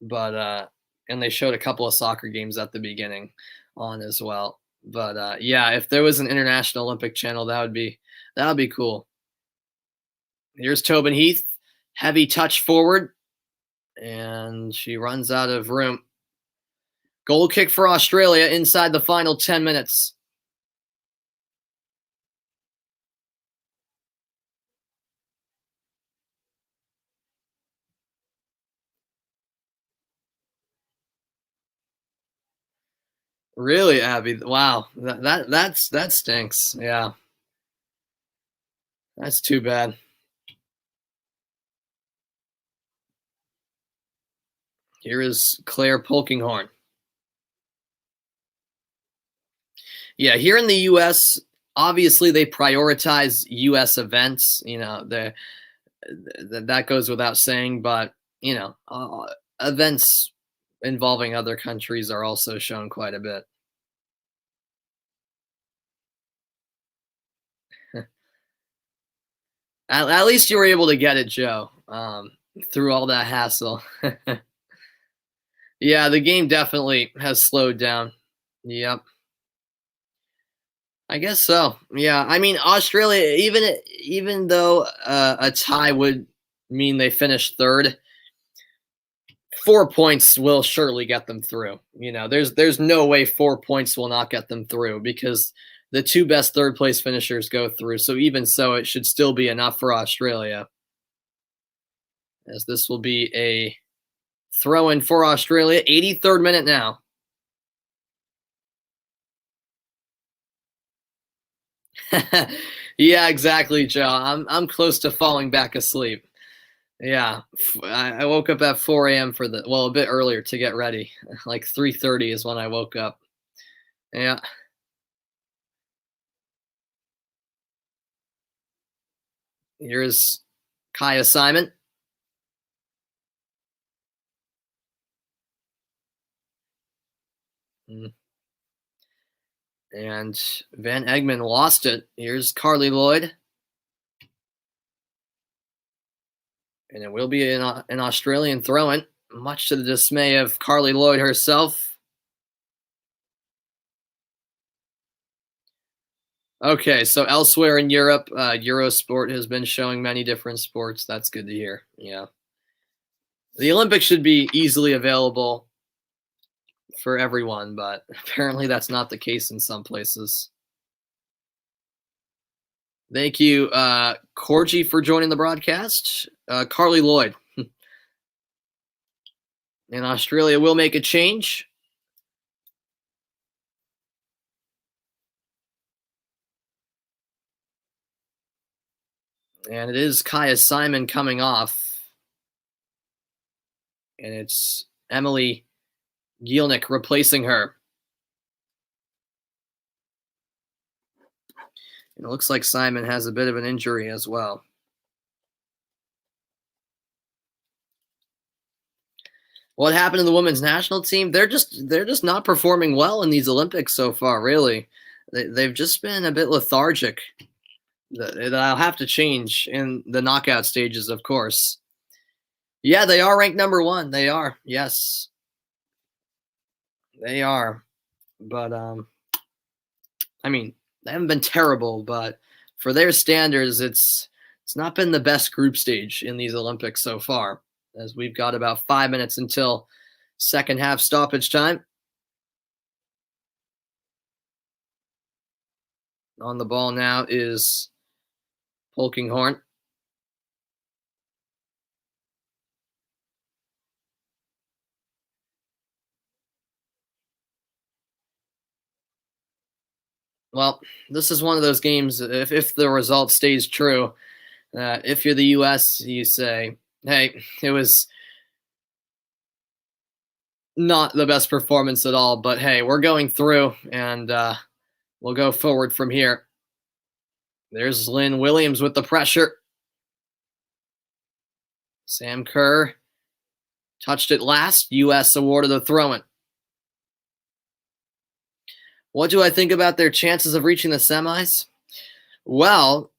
but and they showed a couple of soccer games at the beginning on as well. But yeah, if there was an international Olympic channel, that would be cool. Here's Tobin Heath, heavy touch forward, and she runs out of room. Goal kick for Australia inside the final 10 minutes. Really, Abby? Wow, that stinks. Yeah, that's too bad. Here is Claire Polkinghorn. Yeah, here in the U.S., obviously they prioritize U.S. events. That goes without saying. But events involving other countries are also shown quite a bit. At least you were able to get it, Joe, through all that hassle. Yeah, the game definitely has slowed down. Yep. I guess so. Yeah, I mean Australia, even though a tie would mean they finish third, 4 points will surely get them through. There's no way 4 points will not get them through because the two best third place finishers go through. So even so, it should still be enough for Australia, as this will be a throw in for Australia. 83rd minute now. Yeah, exactly, Joe. I'm close to falling back asleep. Yeah, I woke up at 4 a.m. a bit earlier to get ready. Like 3:30 is when I woke up. Yeah. Here's Kaya Simon. And Van Egmond lost it. Here's Carly Lloyd. And it will be an Australian throw-in, much to the dismay of Carly Lloyd herself. Okay, so elsewhere in Europe, Eurosport has been showing many different sports. That's good to hear. Yeah. The Olympics should be easily available for everyone, but apparently that's not the case in some places. Thank you, Corgi, for joining the broadcast. Carly Lloyd. And Australia will make a change. And it is Kaya Simon coming off. And it's Emily Gielnik replacing her. And it looks like Simon has a bit of an injury as well. What happened to the women's national team? They're just not performing well in these Olympics so far, really. They've just been a bit lethargic. That'll have to change in the knockout stages, of course. Yeah, they are ranked number 1. They are. Yes. They are. But I mean, they haven't been terrible, but for their standards, it's not been the best group stage in these Olympics so far, as we've got about 5 minutes until second half stoppage time. On the ball now is Polkinghorn. Well, this is one of those games, if the result stays true, if you're the U.S., you say, hey, it was not the best performance at all, but hey, we're going through, and we'll go forward from here. There's Lynn Williams with the pressure. Sam Kerr touched it last. U.S. awarded the throw-in. What do I think about their chances of reaching the semis? Well,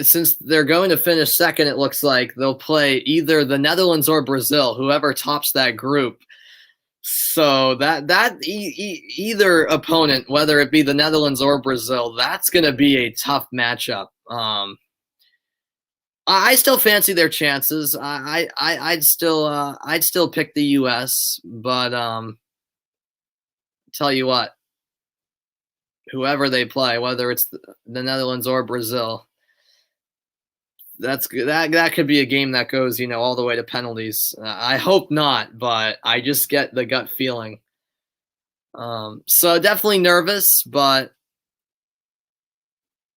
since they're going to finish second, it looks like they'll play either the Netherlands or Brazil, whoever tops that group. So either opponent, whether it be the Netherlands or Brazil, that's going to be a tough matchup. I still fancy their chances. I'd still pick the U.S., but tell you what, whoever they play, whether it's the Netherlands or Brazil, that could be a game that goes, all the way to penalties. I hope not, but I just get the gut feeling. So definitely nervous, but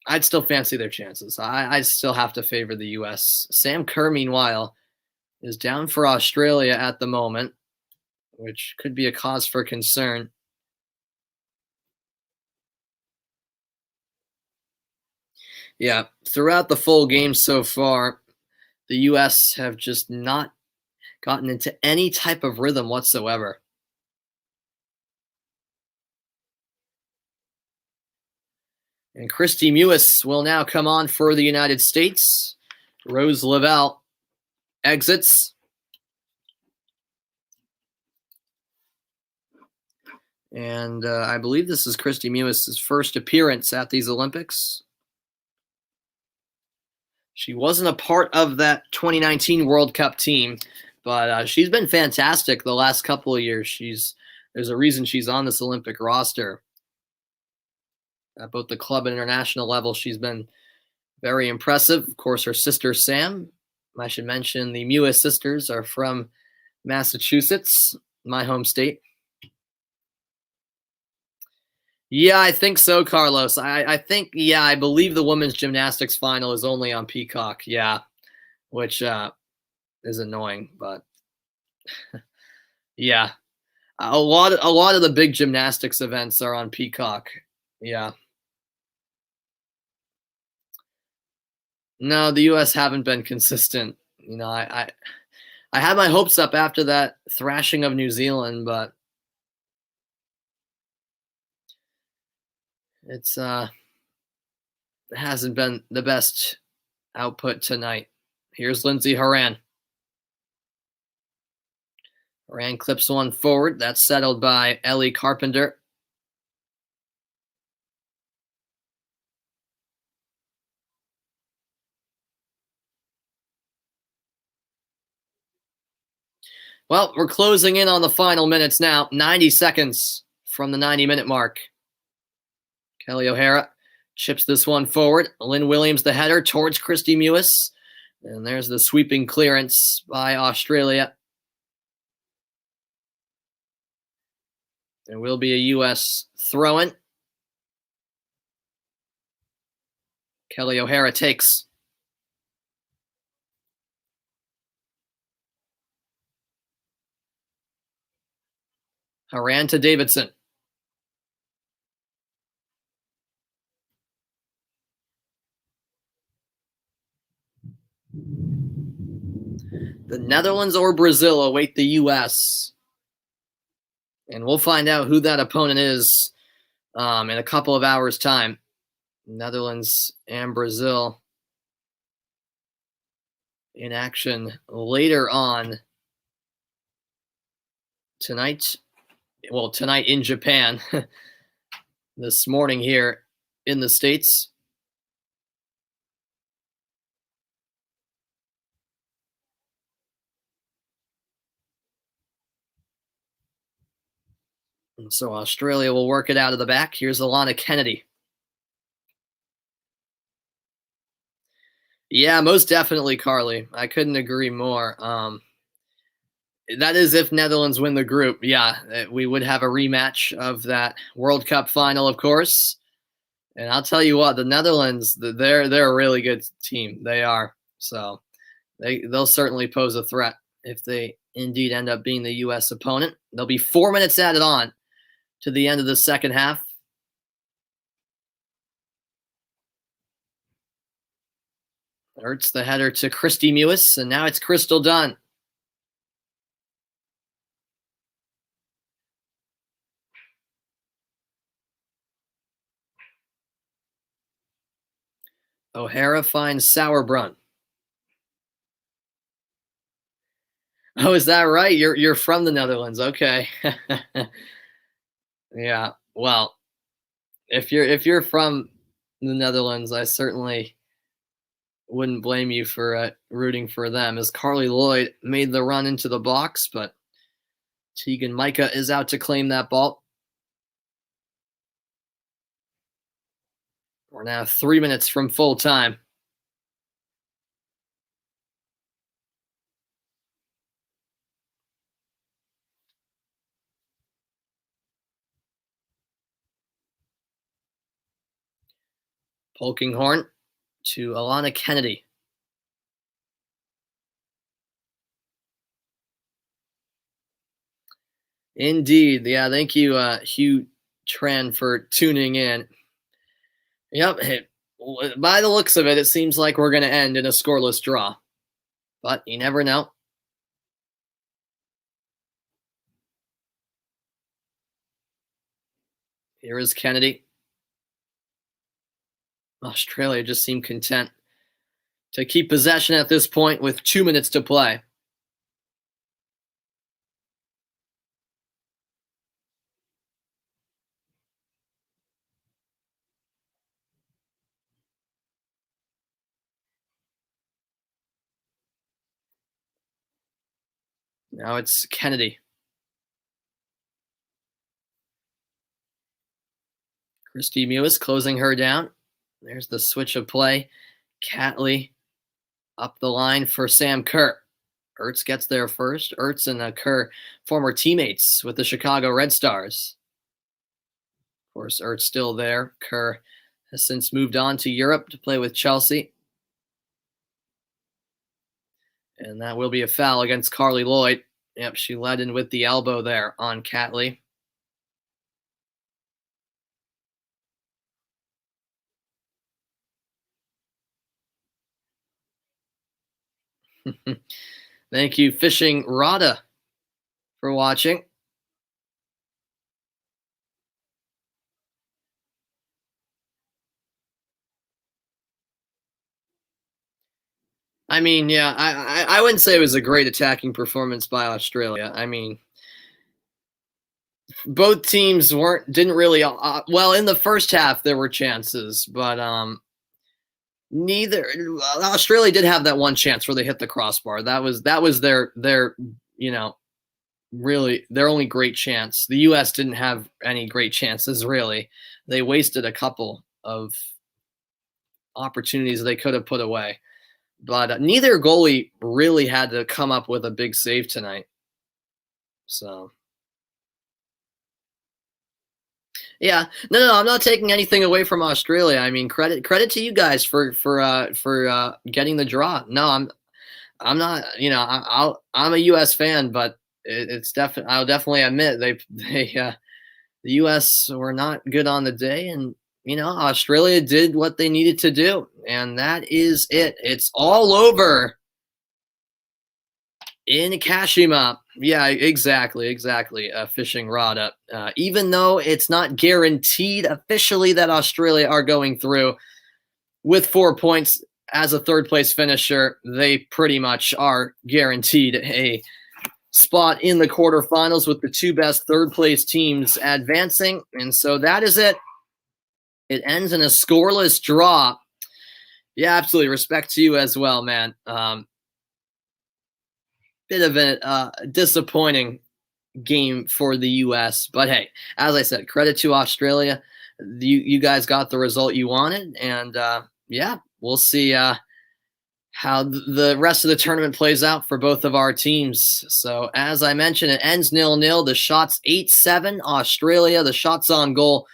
I'd still fancy their chances. I'd still have to favor the U.S. Sam Kerr, meanwhile, is down for Australia at the moment, which could be a cause for concern. Yeah, throughout the full game so far, the U.S. have just not gotten into any type of rhythm whatsoever. And Christy Mewis will now come on for the United States. Rose Lavelle exits. And I believe this is Christy Mewis' first appearance at these Olympics. She wasn't a part of that 2019 World Cup team, but she's been fantastic the last couple of years. There's a reason she's on this Olympic roster. At both the club and international level, she's been very impressive. Of course, her sister Sam, I should mention the Mewis sisters are from Massachusetts, my home state. Yeah, I think so, Carlos. I think, I believe the women's gymnastics final is only on Peacock. Yeah, which is annoying, but yeah, a lot of the big gymnastics events are on Peacock. Yeah. No, the U.S. haven't been consistent. I had my hopes up after that thrashing of New Zealand, but it hasn't been the best output tonight. Here's Lindsay Horan. Horan clips one forward. That's settled by Ellie Carpenter. Well, we're closing in on the final minutes now. 90 seconds from the 90-minute mark. Kelly O'Hara chips this one forward. Lynn Williams, the header, towards Christy Mewis. And there's the sweeping clearance by Australia. There will be a U.S. throw-in. Kelly O'Hara takes. Haran to Davidson. The Netherlands or Brazil await the U.S. And we'll find out who that opponent is in a couple of hours' time. Netherlands and Brazil in action later on tonight. Well, tonight in Japan. This morning here in the States. And so Australia will work it out of the back. Here's Alana Kennedy. Yeah, most definitely, Carly. I couldn't agree more. That is if Netherlands win the group. Yeah, we would have a rematch of that World Cup final, of course. And I'll tell you what, the Netherlands, they're a really good team. They are. So they'll certainly pose a threat if they indeed end up being the U.S. opponent. They'll be 4 minutes added on to the end of the second half. Ertz the header to Christy Mewis, and now it's Crystal Dunn. O'Hara finds Sauerbrunn. Oh, is that right? You're from the Netherlands. Okay. Yeah. Well, if you're from the Netherlands, I certainly wouldn't blame you for rooting for them. As Carly Lloyd made the run into the box, but Tegan Micah is out to claim that ball. We're now 3 minutes from full time. Polkinghorn to Alana Kennedy. Indeed. Yeah, thank you, Hugh Tran, for tuning in. Yep. By the looks of it, it seems like we're going to end in a scoreless draw. But you never know. Here is Kennedy. Australia just seemed content to keep possession at this point with 2 minutes to play. Now it's Kennedy. Christy Mewis closing her down. There's the switch of play. Catley up the line for Sam Kerr. Ertz gets there first. Ertz and Kerr, former teammates with the Chicago Red Stars. Of course, Ertz still there. Kerr has since moved on to Europe to play with Chelsea. And that will be a foul against Carly Lloyd. Yep, she led in with the elbow there on Catley. Thank you, Fishing Rada, for watching. I mean, yeah, I wouldn't say it was a great attacking performance by Australia. I mean, both teams didn't really well in the first half there were chances, but neither Australia did have that one chance where they hit the crossbar. That was their really their only great chance. The US didn't have any great chances really. They wasted a couple of opportunities they could have put away. But neither goalie really had to come up with a big save tonight. So yeah, no, I'm not taking anything away from Australia. I mean, credit to you guys for getting the draw. No, I'm not. I'm a U.S. fan, but it's definitely. I'll definitely admit the U.S. were not good on the day, and Australia did what they needed to do, and that is it. It's all over in Kashima. Yeah, exactly. Fishing rod up. Even though it's not guaranteed officially that Australia are going through with 4 points as a third place finisher, they pretty much are guaranteed a spot in the quarterfinals with the two best third place teams advancing. And so that is it. It ends in a scoreless draw. Yeah, absolutely. Respect to you as well, man. Bit of a disappointing game for the U.S. But hey, as I said, credit to Australia. You guys got the result you wanted. And yeah, we'll see how the rest of the tournament plays out for both of our teams. So as I mentioned, it ends 0-0. The shots 8-7 Australia. The shots on goal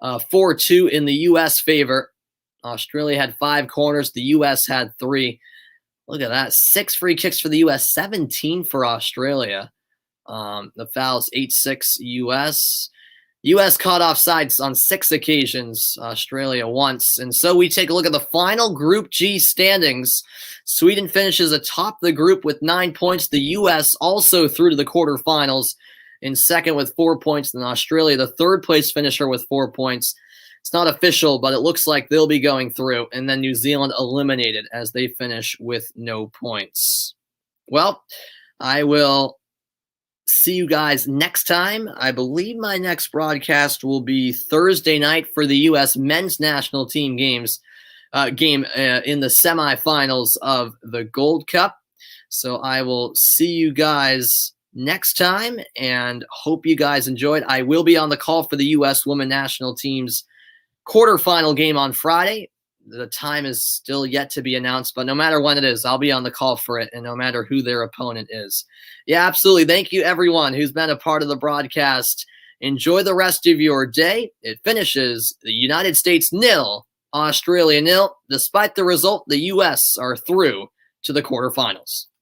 4-2 in the U.S. favor. Australia had 5 corners. The U.S. had 3. Look at that. 6 free kicks for the U.S., 17 for Australia. The fouls 8-6 U.S. U.S. caught offsides on 6 occasions, Australia once. And so we take a look at the final Group G standings. Sweden finishes atop the group with 9 points. The U.S. also through to the quarterfinals in second with 4 points. And Australia, the third place finisher with 4 points. It's not official, but it looks like they'll be going through. And then New Zealand eliminated as they finish with no points. Well, I will see you guys next time. I believe my next broadcast will be Thursday night for the U.S. men's national team game in the semifinals of the Gold Cup. So I will see you guys next time and hope you guys enjoyed. I will be on the call for the U.S. women national team's quarterfinal game on Friday. The time is still yet to be announced, but no matter when it is, I'll be on the call for it, and no matter who their opponent is. Yeah, absolutely. Thank you, everyone who's been a part of the broadcast. Enjoy the rest of your day. It finishes the United States 0, Australia 0. Despite the result, the U.S. are through to the quarterfinals.